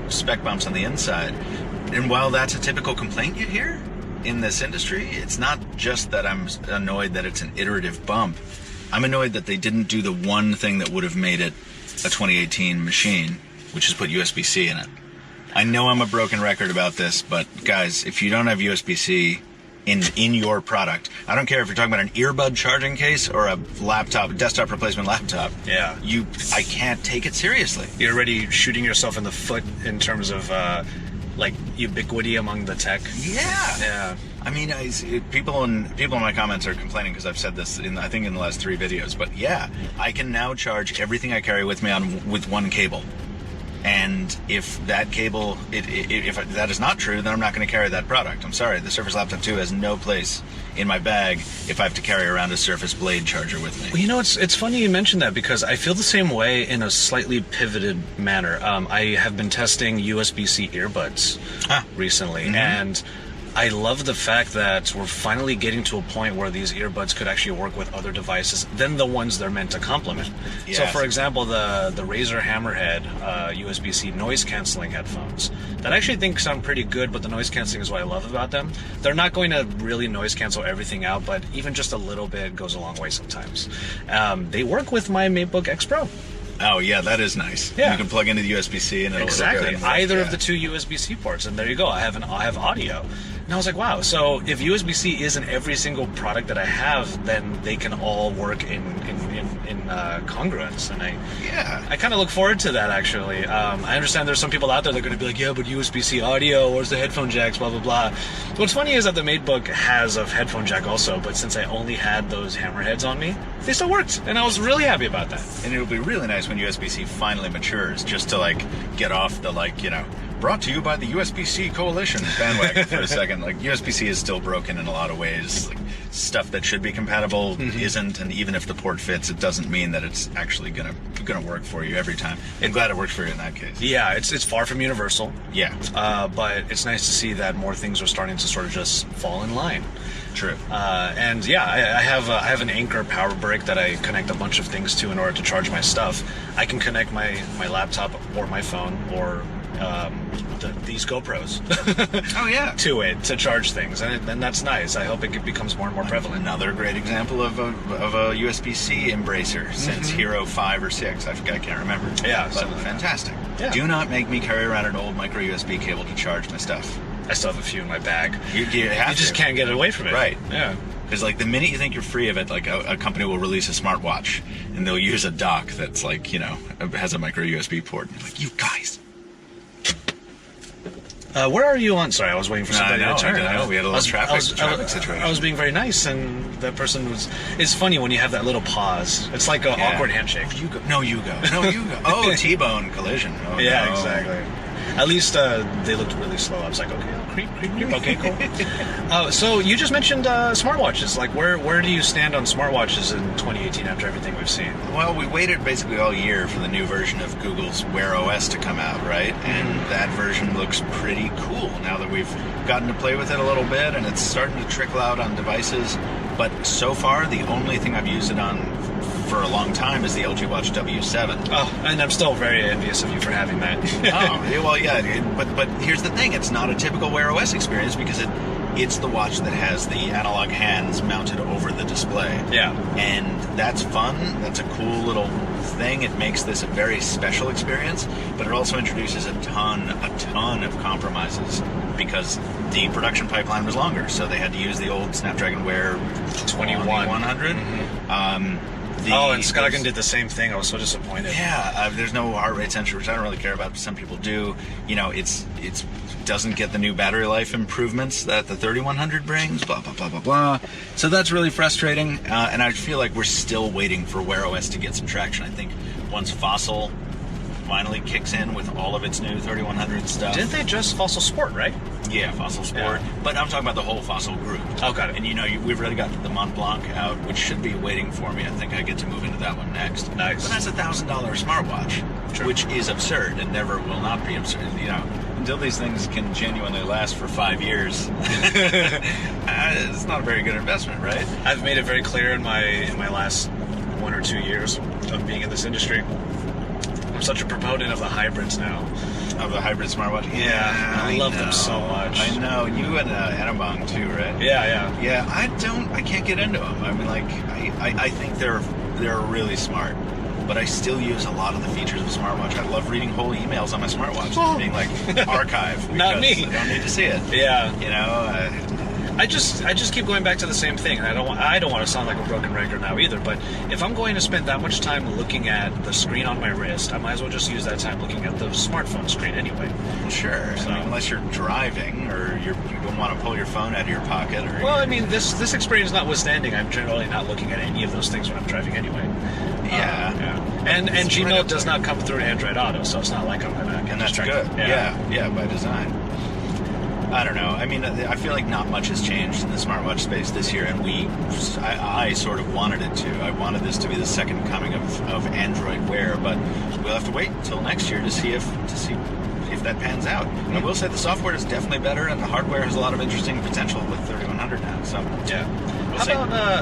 spec bumps on the inside. And while that's a typical complaint you hear in this industry, it's not just that I'm annoyed that it's an iterative bump. I'm annoyed that they didn't do the one thing that would have made it a 2018 machine, which is put USB-C in it. I know I'm a broken record about this, but guys, if you don't have USB-C in your product, I don't care if you're talking about an earbud charging case or a laptop, desktop replacement laptop. Yeah. I can't take it seriously. You're already shooting yourself in the foot in terms of like ubiquity among the tech. Yeah. Yeah. I mean, people in my comments are complaining because I've said this in the last 3 videos. But yeah, I can now charge everything I carry with me with one cable. And if that cable, if that is not true, then I'm not going to carry that product. I'm sorry. The Surface Laptop 2 has no place in my bag if I have to carry around a Surface Blade charger with me. Well, you know, it's funny you mentioned that because I feel the same way in a slightly pivoted manner. I have been testing USB-C earbuds recently, and I love the fact that we're finally getting to a point where these earbuds could actually work with other devices than the ones they're meant to complement. Yes. So, for example, the Razer Hammerhead USB-C noise-canceling headphones that I actually think sound pretty good, but the noise canceling is what I love about them. They're not going to really noise cancel everything out, but even just a little bit goes a long way sometimes. They work with my MacBook X Pro. Oh yeah, that is nice. Yeah. You can plug into the USB-C and it'll exactly go either of the 2 USB-C ports, and there you go. I have audio. And I was like, wow. So if USB-C is in every single product that I have, then they can all work in congruence. And I kind of look forward to that actually. I understand there's some people out there that are going to be like, yeah, but USB-C audio, where's the headphone jacks, blah blah blah. What's funny is that the MateBook has a headphone jack also, but since I only had those Hammerheads on me, they still worked, and I was really happy about that. And it'll be really nice when USB-C finally matures, just to get off the brought to you by the USB-C Coalition bandwagon for a second. USB-C is still broken in a lot of ways. Stuff that should be compatible isn't, and even if the port fits, it doesn't mean that it's actually going to going to work for you every time. I'm glad it worked for you in that case. Yeah, it's far from universal. Yeah. But it's nice to see that more things are starting to sort of just fall in line. True. And yeah, I have an Anchor power brick that I connect a bunch of things to in order to charge my stuff. I can connect my laptop or my phone or these GoPros Oh yeah. to it to charge things, and that's nice. I hope it becomes more and more prevalent. Another great example of a USB-C embracer since Hero 5 or 6. I can't remember. Yeah, but fantastic. Yeah. Do not make me carry around an old micro USB cable to charge my stuff. I still have a few in my bag. You just can't get away from it. Right. Yeah. Because like the minute you think you're free of it, like a company will release a smartwatch and they'll use a dock that's like, has a micro USB port. You're like, you guys. Where are you on? Sorry, I was waiting for somebody to turn. I know. We had a little traffic situation. I was being very nice, and that person was... It's funny when you have that little pause. It's like an awkward handshake. You go. No, you go. No, you go. Oh, T-bone collision. Oh, yeah, no. Exactly. At least they looked really slow. I was like, okay, creep. Okay, cool. So you just mentioned smartwatches. Like, where do you stand on smartwatches in 2018 after everything we've seen? Well, we waited basically all year for the new version of Google's Wear OS to come out, right? And that version looks pretty cool now that we've gotten to play with it a little bit, and it's starting to trickle out on devices. But so far, the only thing I've used it on for a long time is the LG Watch W7. Oh, and I'm still very envious of you for having that. Oh, well, yeah, but here's the thing. It's not a typical Wear OS experience because it's the watch that has the analog hands mounted over the display. Yeah. And that's fun. That's a cool little thing. It makes this a very special experience, but it also introduces a ton of compromises because the production pipeline was longer, so they had to use the old Snapdragon Wear 2100. And Skagen did the same thing. I was so disappointed. Yeah, there's no heart rate sensor, which I don't really care about, but some people do. It's doesn't get the new battery life improvements that the 3100 brings, blah, blah, blah, blah, blah. So that's really frustrating, and I feel like we're still waiting for Wear OS to get some traction. I think once Fossil finally kicks in with all of its new 3100 stuff. Didn't they just Fossil Sport, right? Yeah, Fossil Sport. Yeah. But I'm talking about the whole Fossil group. Oh, got it. And we've already got the Mont Blanc out, which should be waiting for me. I think I get to move into that one next. Nice. But that's a $1,000 smartwatch, True. Which is absurd and never will not be absurd. Until these things can genuinely last for 5 years, it's not a very good investment, right? I've made it very clear in my last 1 or 2 years of being in this industry. I'm such a proponent of the hybrids now. Of the hybrid smartwatch? Yeah, I love them so much. I know. You and Anabong too, right? Yeah. Yeah, I can't get into them. I mean, like, I think they're really smart, but I still use a lot of the features of a smartwatch. I love reading whole emails on my smartwatch, just being like, archive. Not me. I don't need to see it. Yeah. I just keep going back to the same thing. I don't want to sound like a broken record now either, but if I'm going to spend that much time looking at the screen on my wrist, I might as well just use that time looking at the smartphone screen anyway. Sure. So, unless you're driving or you don't want to pull your phone out of your pocket. This experience notwithstanding, I'm generally not looking at any of those things when I'm driving anyway. Yeah. And Gmail does not come through Android Auto, so it's not like I'm going to get distracted. And that's good. Yeah, by design. I don't know. I mean, I feel like not much has changed in the smartwatch space this year, and I sort of wanted it to. I wanted this to be the second coming of Android Wear, but we'll have to wait until next year to see if that pans out. Mm-hmm. I will say the software is definitely better, and the hardware has a lot of interesting potential with 3100 now. So yeah.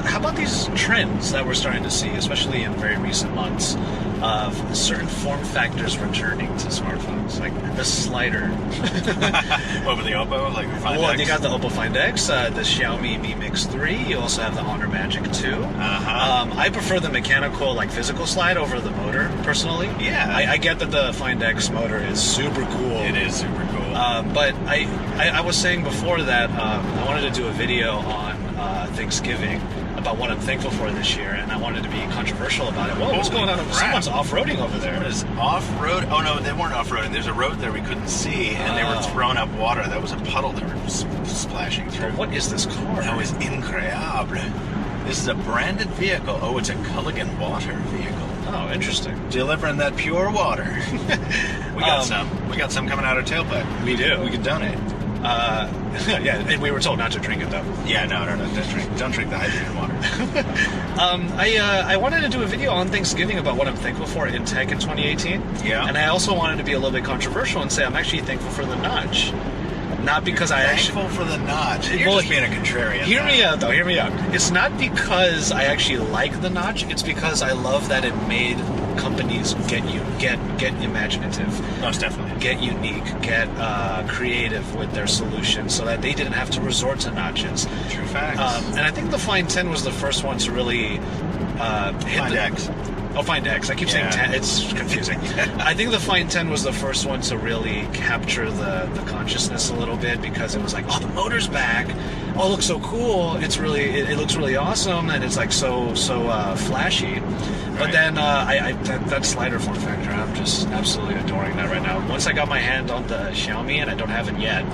How about these trends that we're starting to see, especially in very recent months, of certain form factors returning to smartphones, like the slider. Over the Oppo, like the Find X? You got the Oppo Find X, the Xiaomi Mi Mix 3. You also have the Honor Magic 2. I prefer the mechanical, like physical slide over the motor, personally. Yeah. I get that the Find X motor is super cool. It is super cool. But I was saying before that I wanted to do a video on Thanksgiving about what I'm thankful for this year, and I wanted to be controversial about it. Whoa, what's going on? Someone's off-roading over there. Someone is off-road? Oh, no, they weren't off-roading. There's a road there we couldn't see, and they were throwing up water. That was a puddle they were splashing through. What is this car? That was incredible. This is a branded vehicle. Oh, it's a Culligan water vehicle. Oh, interesting. Delivering that pure water. We got some. We got some coming out of tailpipe. We do. We could donate. Yeah, and we were told not to drink it though. Yeah, no, don't drink the hydrogen water. I wanted to do a video on Thanksgiving about what I'm thankful for in tech in 2018. Yeah. And I also wanted to be a little bit controversial and say I'm actually thankful for the notch. Not because I actually... Thankful for the notch. You're just being a contrarian. Hear me out, though. Hear me out. It's not because I actually like the notch. It's because I love that it made companies get imaginative. Most definitely. Get unique. Get creative with their solutions, so that they didn't have to resort to notches. True facts. And I think the Find 10 was the first one to really hit Find X. Oh, Find X. I keep saying 10. It's confusing. I think the Find 10 was the first one to really capture the consciousness a little bit, because it was like, oh, the motor's back. Oh, it looks so cool. It's really, it looks really awesome, and it's like so flashy. But then that slider form factor, I'm just absolutely adoring that right now. Once I got my hand on the Xiaomi, and I don't have it yet,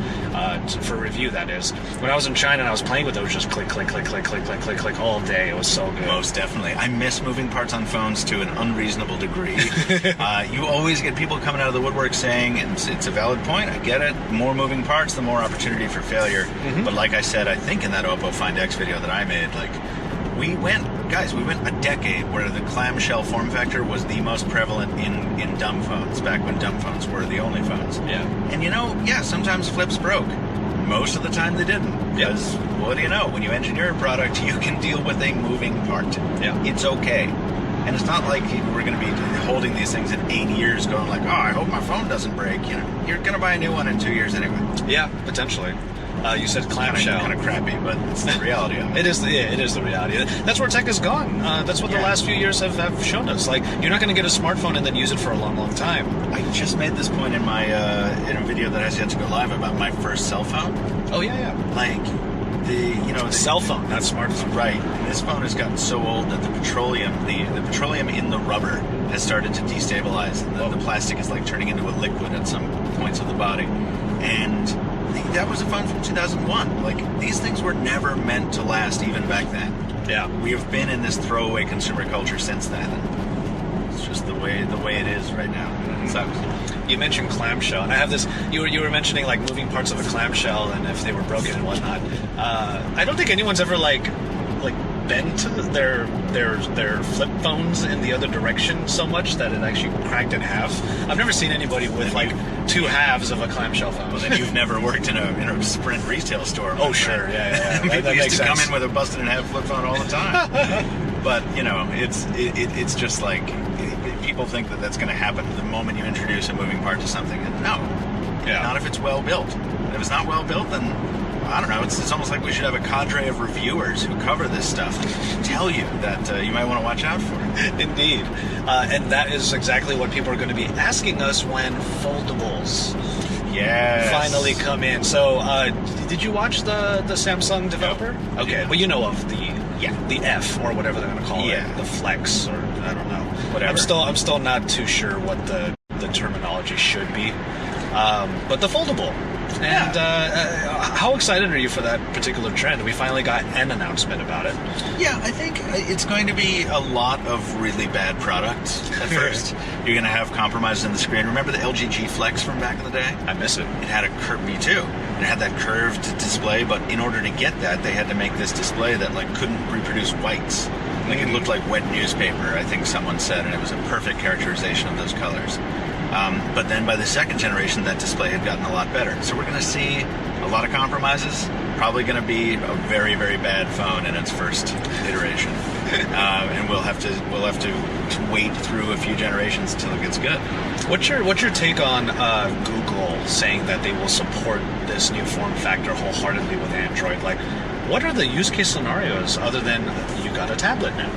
for review that is. When I was in China and I was playing with it, it was just click, click, click, click, click, click, click, click all day. It was so good. Most definitely. I miss moving parts on phones to an unreasonable degree. You always get people coming out of the woodwork saying, and it's a valid point, I get it, more moving parts, the more opportunity for failure. Mm-hmm. But like I said, I think in that Oppo Find X video that I made, like, we went a decade where the clamshell form factor was the most prevalent in dumb phones, back when dumb phones were the only phones. Yeah. And sometimes flips broke. Most of the time they didn't. Because what do you know? When you engineer a product, you can deal with a moving part. Yeah. It's okay. And it's not like we're going to be holding these things in 8 years going like, oh, I hope my phone doesn't break. You're going to buy a new one in 2 years anyway. Yeah, potentially. You said clamshell. Kind of crappy, but it's the reality of it. It is the reality. That's where tech has gone. That's what the last few years have shown us. Like, you're not going to get a smartphone and then use it for a long, long time. I just made this point in my in a video that has yet to go live about my first cell phone. Oh yeah. Like the cell phone, not smartphone. Right. This phone has gotten so old that the petroleum in the rubber has started to destabilize. The plastic is like turning into a liquid at some points of the body, and that was a phone from 2001. Like, these things were never meant to last, even back then. Yeah. We have been in this throwaway consumer culture since then. It's just the way it is right now. It sucks. You mentioned clamshell, and I have this. You were mentioning like moving parts of a clamshell and if they were broken and whatnot. I don't think anyone's ever like bent their flip phones in the other direction so much that it actually cracked in half. I've never seen anybody with like two halves of a clamshell phone. Well, then you've never worked in a Sprint retail store. Oh, sure, yeah. People used to come in with a busted in half flip phone all the time. But it's just like people think that that's going to happen the moment you introduce a moving part to something. And no, not if it's well built. If it's not well built, then I don't know. It's almost like we should have a cadre of reviewers who cover this stuff and tell you that you might want to watch out for it. Indeed. And that is exactly what people are going to be asking us when foldables finally come in. So, did you watch the Samsung developer? No. Okay. Well, you know of the F or whatever they're going to call it, the Flex, or I don't know. Whatever. I'm still not too sure what the terminology should be. But the foldable. And how excited are you for that particular trend? We finally got an announcement about it. Yeah, I think it's going to be a lot of really bad product at first. You're going to have compromises in the screen. Remember the LG G Flex from back in the day? I miss it. It had a curve, me too. It had that curved display, but in order to get that, they had to make this display that like couldn't reproduce whites. Like it looked like wet newspaper, I think someone said, and it was a perfect characterization of those colors. But then by the second generation, that display had gotten a lot better. So we're going to see a lot of compromises. Probably going to be a very, very bad phone in its first iteration, and we'll have to wait through a few generations until it gets good. What's your take on Google saying that they will support this new form factor wholeheartedly with Android? Like, what are the use case scenarios other than you got a tablet now?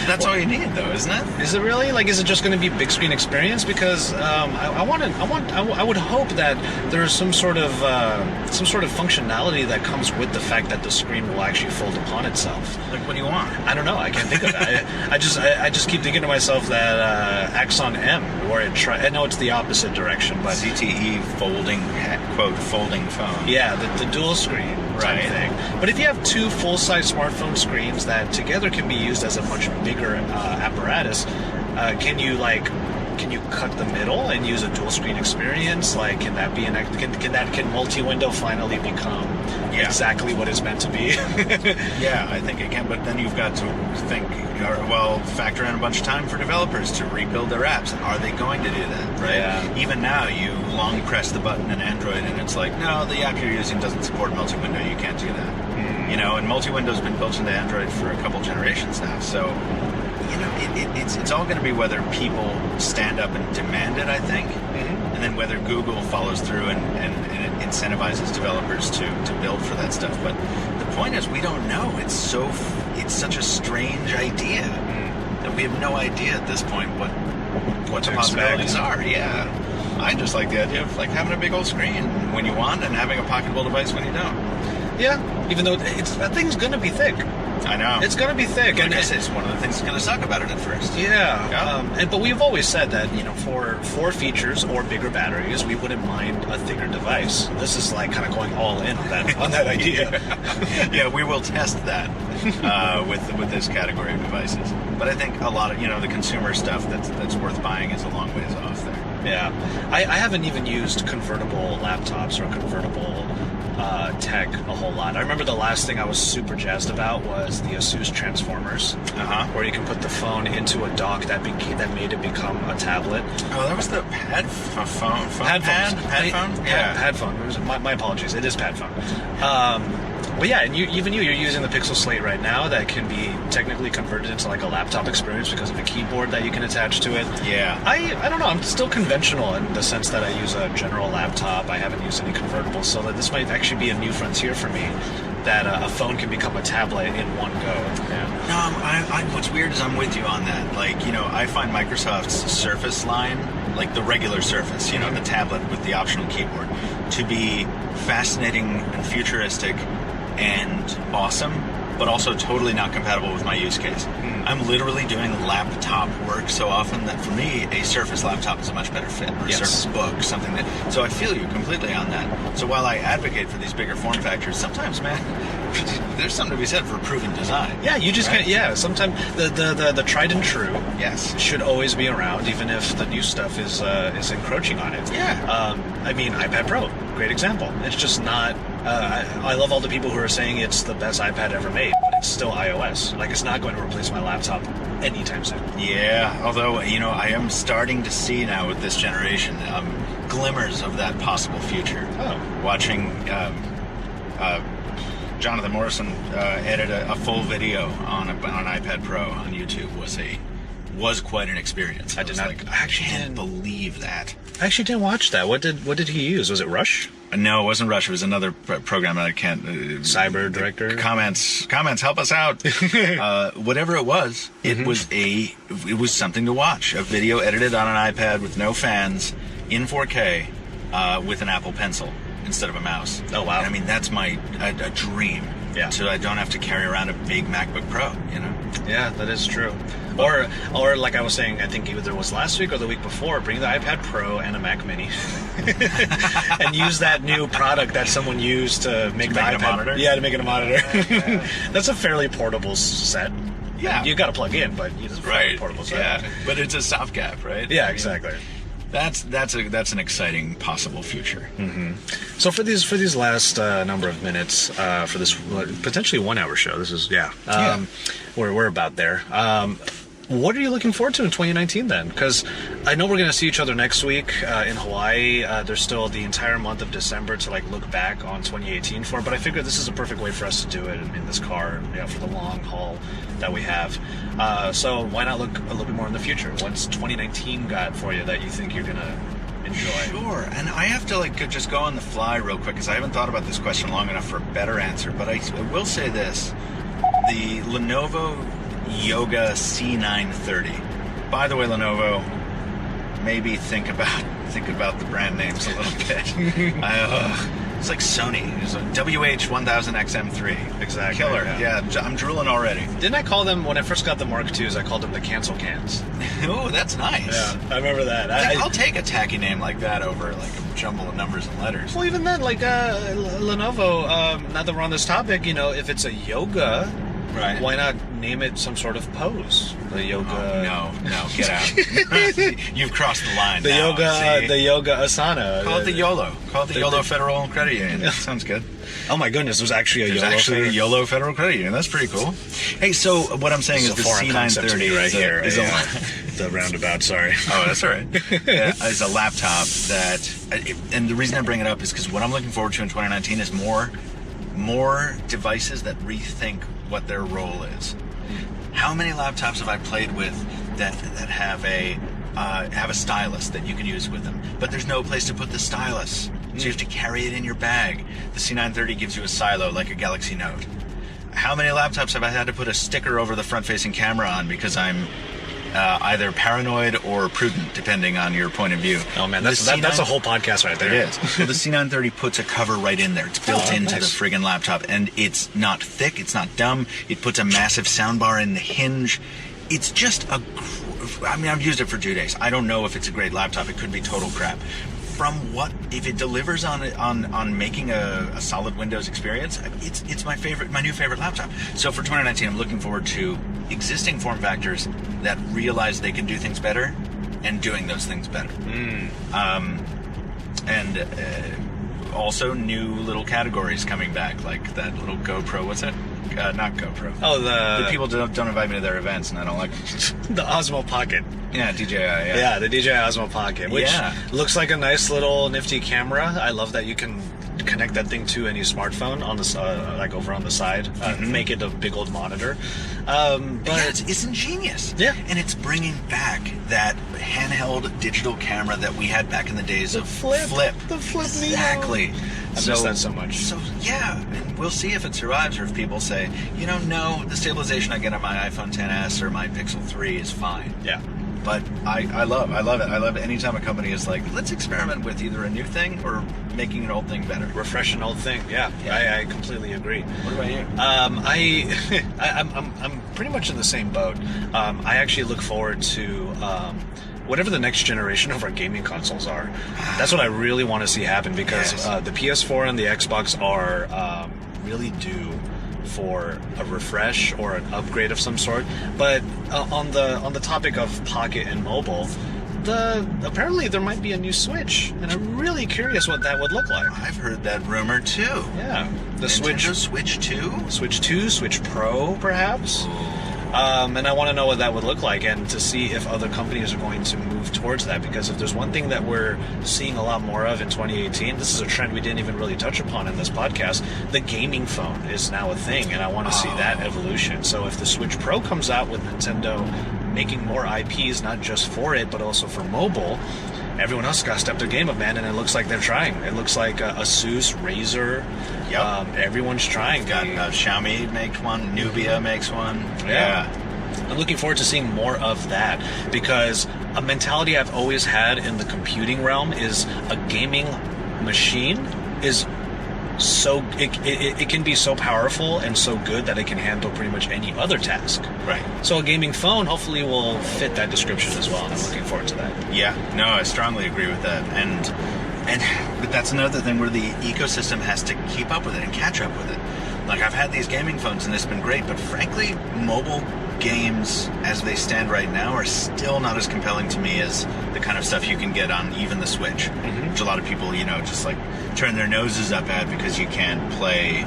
That's all you need, though, isn't it? Is it really? Like, is it just going to be big screen experience? Because I would hope that there's some sort of functionality that comes with the fact that the screen will actually fold upon itself. Like, what do you want? I don't know. I can't think of that. I just keep thinking to myself that Axon M, where I know it's the opposite direction, but ZTE folding phone. Yeah, the dual screen type thing. But if you have two full-size smartphone screens that together can be used as a much bigger apparatus, can can you cut the middle and use a dual screen experience? Like, can that be can multi-window finally become exactly what it's meant to be? Yeah, I think it can, but then you've got to think, factor in a bunch of time for developers to rebuild their apps. And are they going to do that, right? Yeah. Even now, you long press the button in Android and it's like, no, the app you're using doesn't support multi-window, you can't do that. You know, and multi-window's been built into Android for a couple generations now, so, you know, it's all going to be whether people stand up and demand it, I think, and then whether Google follows through and incentivizes developers to build for that stuff. But the point is, we don't know. It's such a strange idea that we have no idea at this point what the possibilities are. Yeah, I just like the idea of like having a big old screen when you want and having a pocketable device when you don't. Yeah, even though that thing's gonna be thick. I know. It's going to be thick. And it's one of the things that's going to suck about it at first. Yeah. But we've always said that, you know, for features or bigger batteries, we wouldn't mind a thicker device. This is like kind of going all in on that idea. Yeah, we will test that with this category of devices. But I think a lot of, you know, the consumer stuff that's worth buying is a long ways off there. Yeah. I haven't even used convertible laptops or convertible tech a whole lot. I remember the last thing I was super jazzed about was the Asus Transformers, where you can put the phone into a dock that made it become a tablet. Oh, that was the pad phone? Pad phone? Yeah. Pad phone. It was, my apologies. It is pad phone. But yeah, and you're using the Pixel Slate right now that can be technically converted into like a laptop experience because of a keyboard that you can attach to it. Yeah. I don't know. I'm still conventional in the sense that I use a general laptop. I haven't used any convertibles, so that this might actually be a new frontier for me. That a phone can become a tablet in one go. Yeah. No, what's weird is I'm with you on that. Like, you know, I find Microsoft's Surface line, like the regular Surface, you know, the tablet with the optional keyboard, to be fascinating and futuristic and awesome, but also totally not compatible with my use case. I'm literally doing laptop work so often that for me, a Surface laptop is a much better fit, or a Surface Book, something that... So I feel you completely on that. So while I advocate for these bigger form factors, sometimes, man, there's something to be said for proven design. Yeah, you just can't... Yeah, sometimes the tried and true should always be around, even if the new stuff is encroaching on it. Yeah. I mean, iPad Pro, great example. It's just not... I love all the people who are saying it's the best iPad ever made, but it's still iOS. Like, it's not going to replace my laptop anytime soon. Yeah, although, you know, I am starting to see now with this generation glimmers of that possible future. Watching Jonathan Morrison edit a full video on an iPad Pro on YouTube was quite an experience. I actually can't believe that. I actually didn't watch that. What did he use? Was it Rush? No, it wasn't Rush. It was another program that I can't... Cyber Director? Comments, help us out. Whatever it was, it was something to watch. A video edited on an iPad with no fans, in 4K, with an Apple Pencil instead of a mouse. Oh, wow. And I mean, that's a dream. Yeah. So I don't have to carry around a big MacBook Pro, you know? Yeah, that is true. Or like I was saying, I think either it was last week or the week before, bring the iPad Pro and a Mac Mini and use that new product that someone used to make the iPad a monitor. Yeah, to make it a monitor. That's a fairly portable set. Yeah, you got to plug in, but it's a fairly portable set. Yeah, but it's a stopgap, right? Yeah, exactly. That's an exciting possible future. So for these last number of minutes for this potentially 1 hour show, this is we're about there. What are you looking forward to in 2019 then? Because I know we're going to see each other next week in Hawaii. There's still the entire month of December to like look back on 2018 for, but I figure this is a perfect way for us to do it in this car, you know, for the long haul that we have. So why not look a little bit more in the future? What's 2019 got for you that you think you're going to enjoy? Sure, and I have to just go on the fly real quick because I haven't thought about this question long enough for a better answer, but I will say this. The Lenovo Yoga C930. By the way, Lenovo, maybe think about the brand names a little bit. It's like Sony. It's a WH-1000XM3. Exactly. Killer. Yeah, I'm drooling already. Didn't I call them, when I first got the Mark IIs, I called them the cancel cans? Oh, that's nice. Yeah, I remember that. I'll take a tacky name like that over like a jumble of numbers and letters. Well, even then, like Lenovo, not that we're on this topic, you know, if it's a yoga Right. Why not name it some sort of pose? The yoga. Oh, no, get out. You've crossed the line. The now, yoga. see? The yoga asana. Call it the YOLO. Call it the YOLO Federal Credit Union. That sounds good. Oh my goodness, there's actually a There's YOLO. actually a YOLO Federal Credit Union. That's pretty cool. Hey, so what I'm saying is the C930 right here. is a The roundabout. Sorry. Oh, that's all right. Is a laptop that, and the reason I bring it up is because what I'm looking forward to in 2019 is more devices that rethink what their role is. How many laptops have I played with that have a stylus that you can use with them, but there's no place to put the stylus, so you have to carry it in your bag. The C930 gives you a silo like a Galaxy Note. How many laptops have I had to put a sticker over the front-facing camera on because I'm either paranoid or prudent, depending on your point of view? Oh man, that's a whole podcast right there. It is. Well, the C930 puts a cover right in there. It's built into the friggin' laptop, and it's not thick. It's not dumb. It puts a massive soundbar in the hinge. It's just I've used it for 2 days. I don't know if it's a great laptop. It could be total crap. If it delivers on making a solid Windows experience, it's my new favorite laptop. So for 2019, I'm looking forward to existing form factors that realize they can do things better and doing those things better. And also new little categories coming back, like that little GoPro. What's it? Not GoPro. Oh, the people don't invite me to their events, and I don't like the Osmo Pocket. Yeah, DJI. Yeah, the DJI Osmo Pocket, which looks like a nice little nifty camera. I love that you can connect that thing to any smartphone on the like over on the side, make it a big old monitor. But yeah, it's ingenious. Yeah, and it's bringing back that handheld digital camera that we had back in the days of Flip. The Flip. Exactly. I miss that so much. So yeah, and we'll see if it survives, or if people say, no, the stabilization I get on my iPhone XS or my Pixel 3 is fine. Yeah. But I love it. I love it anytime a company is like, let's experiment with either a new thing or making an old thing better. Refresh an old thing. Yeah. I completely agree. What about you? I'm pretty much in the same boat. I actually look forward to whatever the next generation of our gaming consoles are. That's what I really want to see happen, because the PS4 and the Xbox are really due for a refresh or an upgrade of some sort. But on the topic of Pocket and mobile, apparently there might be a new Switch, and I'm really curious what that would look like. I've heard that rumor too. Yeah, the Nintendo Switch 2? Switch 2, Switch Pro, perhaps. And I want to know what that would look like, and to see if other companies are going to move towards that, because if there's one thing that we're seeing a lot more of in 2018, this is a trend we didn't even really touch upon in this podcast. The gaming phone is now a thing, and I want to see that evolution. So if the Switch Pro comes out with Nintendo making more IPs, not just for it, but also for mobile, everyone else got to step their game up, man, and it looks like they're trying. It looks like Asus, Razer, everyone's trying. Got Xiaomi makes one, Nubia makes one. Yeah. I'm looking forward to seeing more of that, because a mentality I've always had in the computing realm is a gaming machine is so it can be so powerful and so good that it can handle pretty much any other task. Right. So a gaming phone hopefully will fit that description as well, and I'm looking forward to that. Yeah. No, I strongly agree with that. But that's another thing where the ecosystem has to keep up with it and catch up with it. Like, I've had these gaming phones and it's been great, but frankly, mobile games as they stand right now are still not as compelling to me as the kind of stuff you can get on even the Switch, which a lot of people, just like turn their noses up at because you can't play,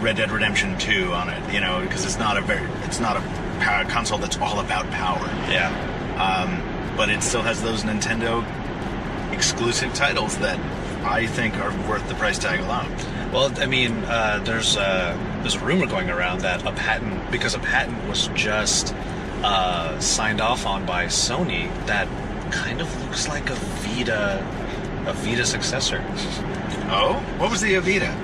Red Dead Redemption 2 on it, because it's not a power console that's all about power. Yeah. But it still has those Nintendo exclusive titles that I think are worth the price tag alone. Well, I mean, there's a rumor going around that because a patent was just signed off on by Sony that kind of looks like a Vita successor. Oh, what was the Vita?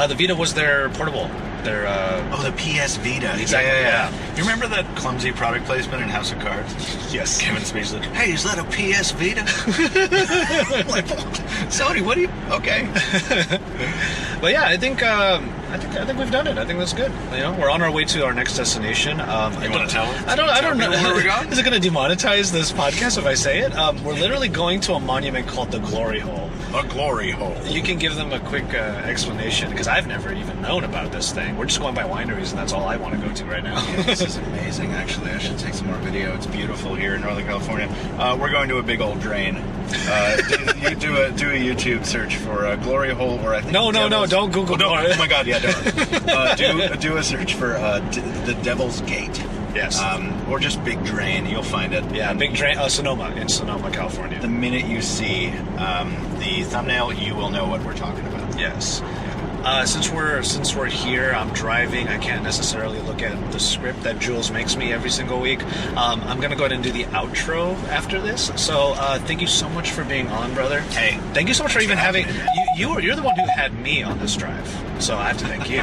The Vita was their portable. The PS Vita. Exactly. Yeah. You remember that clumsy product placement in House of Cards? Yes. Kevin Spacey's like, hey, is that a PS Vita? Like, Sony, what do you... Okay. But yeah, I think I think we've done it. I think that's good. You know, we're on our way to our next destination. You want to tell them? I don't know. Where we're going? Is it going to demonetize this podcast if I say it? We're literally going to a monument called the Glory Hole. A glory hole. You can give them a quick explanation, because I've never even known about this thing. We're just going by wineries, and that's all I want to go to right now. Yeah, this is amazing, actually. I should take some more video. It's beautiful here in Northern California. We're going to a big old drain. Do a YouTube search for Glory Hole, or I think... No, don't Google Glory. Oh my God, yeah, don't. Do a search for the Devil's Gate. Yes. Or just Big Drain. You'll find it. Yeah, Big Drain, Sonoma, in Sonoma, California. The minute you see the thumbnail, you will know what we're talking about. Yes. Since we're here, I'm driving. I can't necessarily look at the script that Jules makes me every single week. I'm gonna go ahead and do the outro after this. So thank you so much for being on, brother. Hey, thank you so much for even having. You're the one who had me on this drive, so I have to thank you.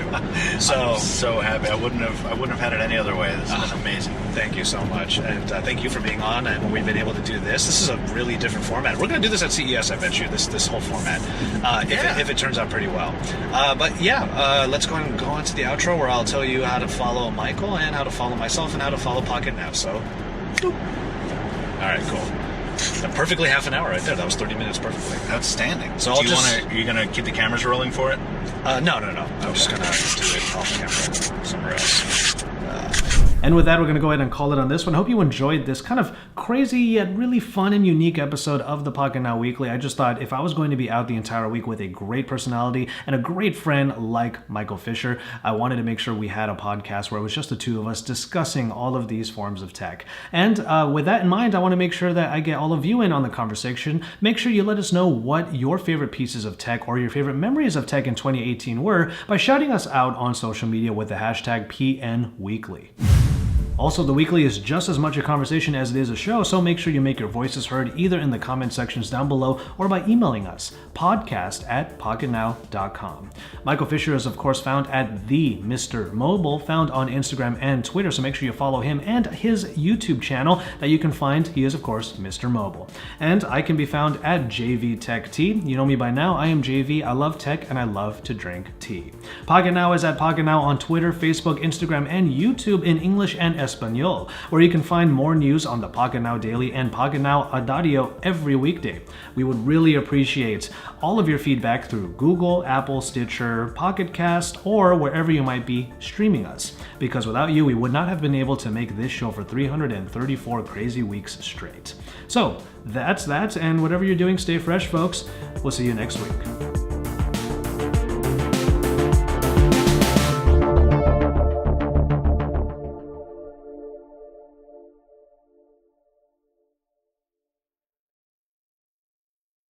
So I'm so happy. I wouldn't have had it any other way. This has been amazing. Thank you so much, and thank you for being on. And we've been able to do this. This is a really different format. We're gonna do this at CES. I bet you this whole format, if it turns out pretty well. But yeah, let's go on to the outro, where I'll tell you how to follow Michael and how to follow myself and how to follow Pocketnow. So, boop. All right, cool. Perfectly half an hour right there. That was 30 minutes perfectly. Outstanding. So are you gonna keep the cameras rolling for it? No. I'm just gonna do it off camera somewhere else. And with that, we're going to go ahead and call it on this one. Hope you enjoyed this kind of crazy yet really fun and unique episode of the Pocketnow Weekly. I just thought if I was going to be out the entire week with a great personality and a great friend like Michael Fisher, I wanted to make sure we had a podcast where it was just the two of us discussing all of these forms of tech. And with that in mind, I want to make sure that I get all of you in on the conversation. Make sure you let us know what your favorite pieces of tech or your favorite memories of tech in 2018 were by shouting us out on social media with the hashtag PNWeekly. Also, the weekly is just as much a conversation as it is a show, so make sure you make your voices heard either in the comment sections down below or by emailing us, podcast@pocketnow.com. Michael Fisher is, of course, found at the MrMobile, found on Instagram and Twitter, so make sure you follow him and his YouTube channel that you can find. He is, of course, MrMobile. And I can be found at JVTechT. You know me by now. I am JV. I love tech and I love to drink tea. Pocketnow is at Pocketnow on Twitter, Facebook, Instagram, and YouTube in English and Espanol, where you can find more news on the Pocketnow Daily and Pocketnow Audio every weekday. We would really appreciate all of your feedback through Google, Apple, Stitcher, Pocket Cast, or wherever you might be streaming us, because without you, we would not have been able to make this show for 334 crazy weeks straight. So that's that, and whatever you're doing, stay fresh, folks. We'll see you next week.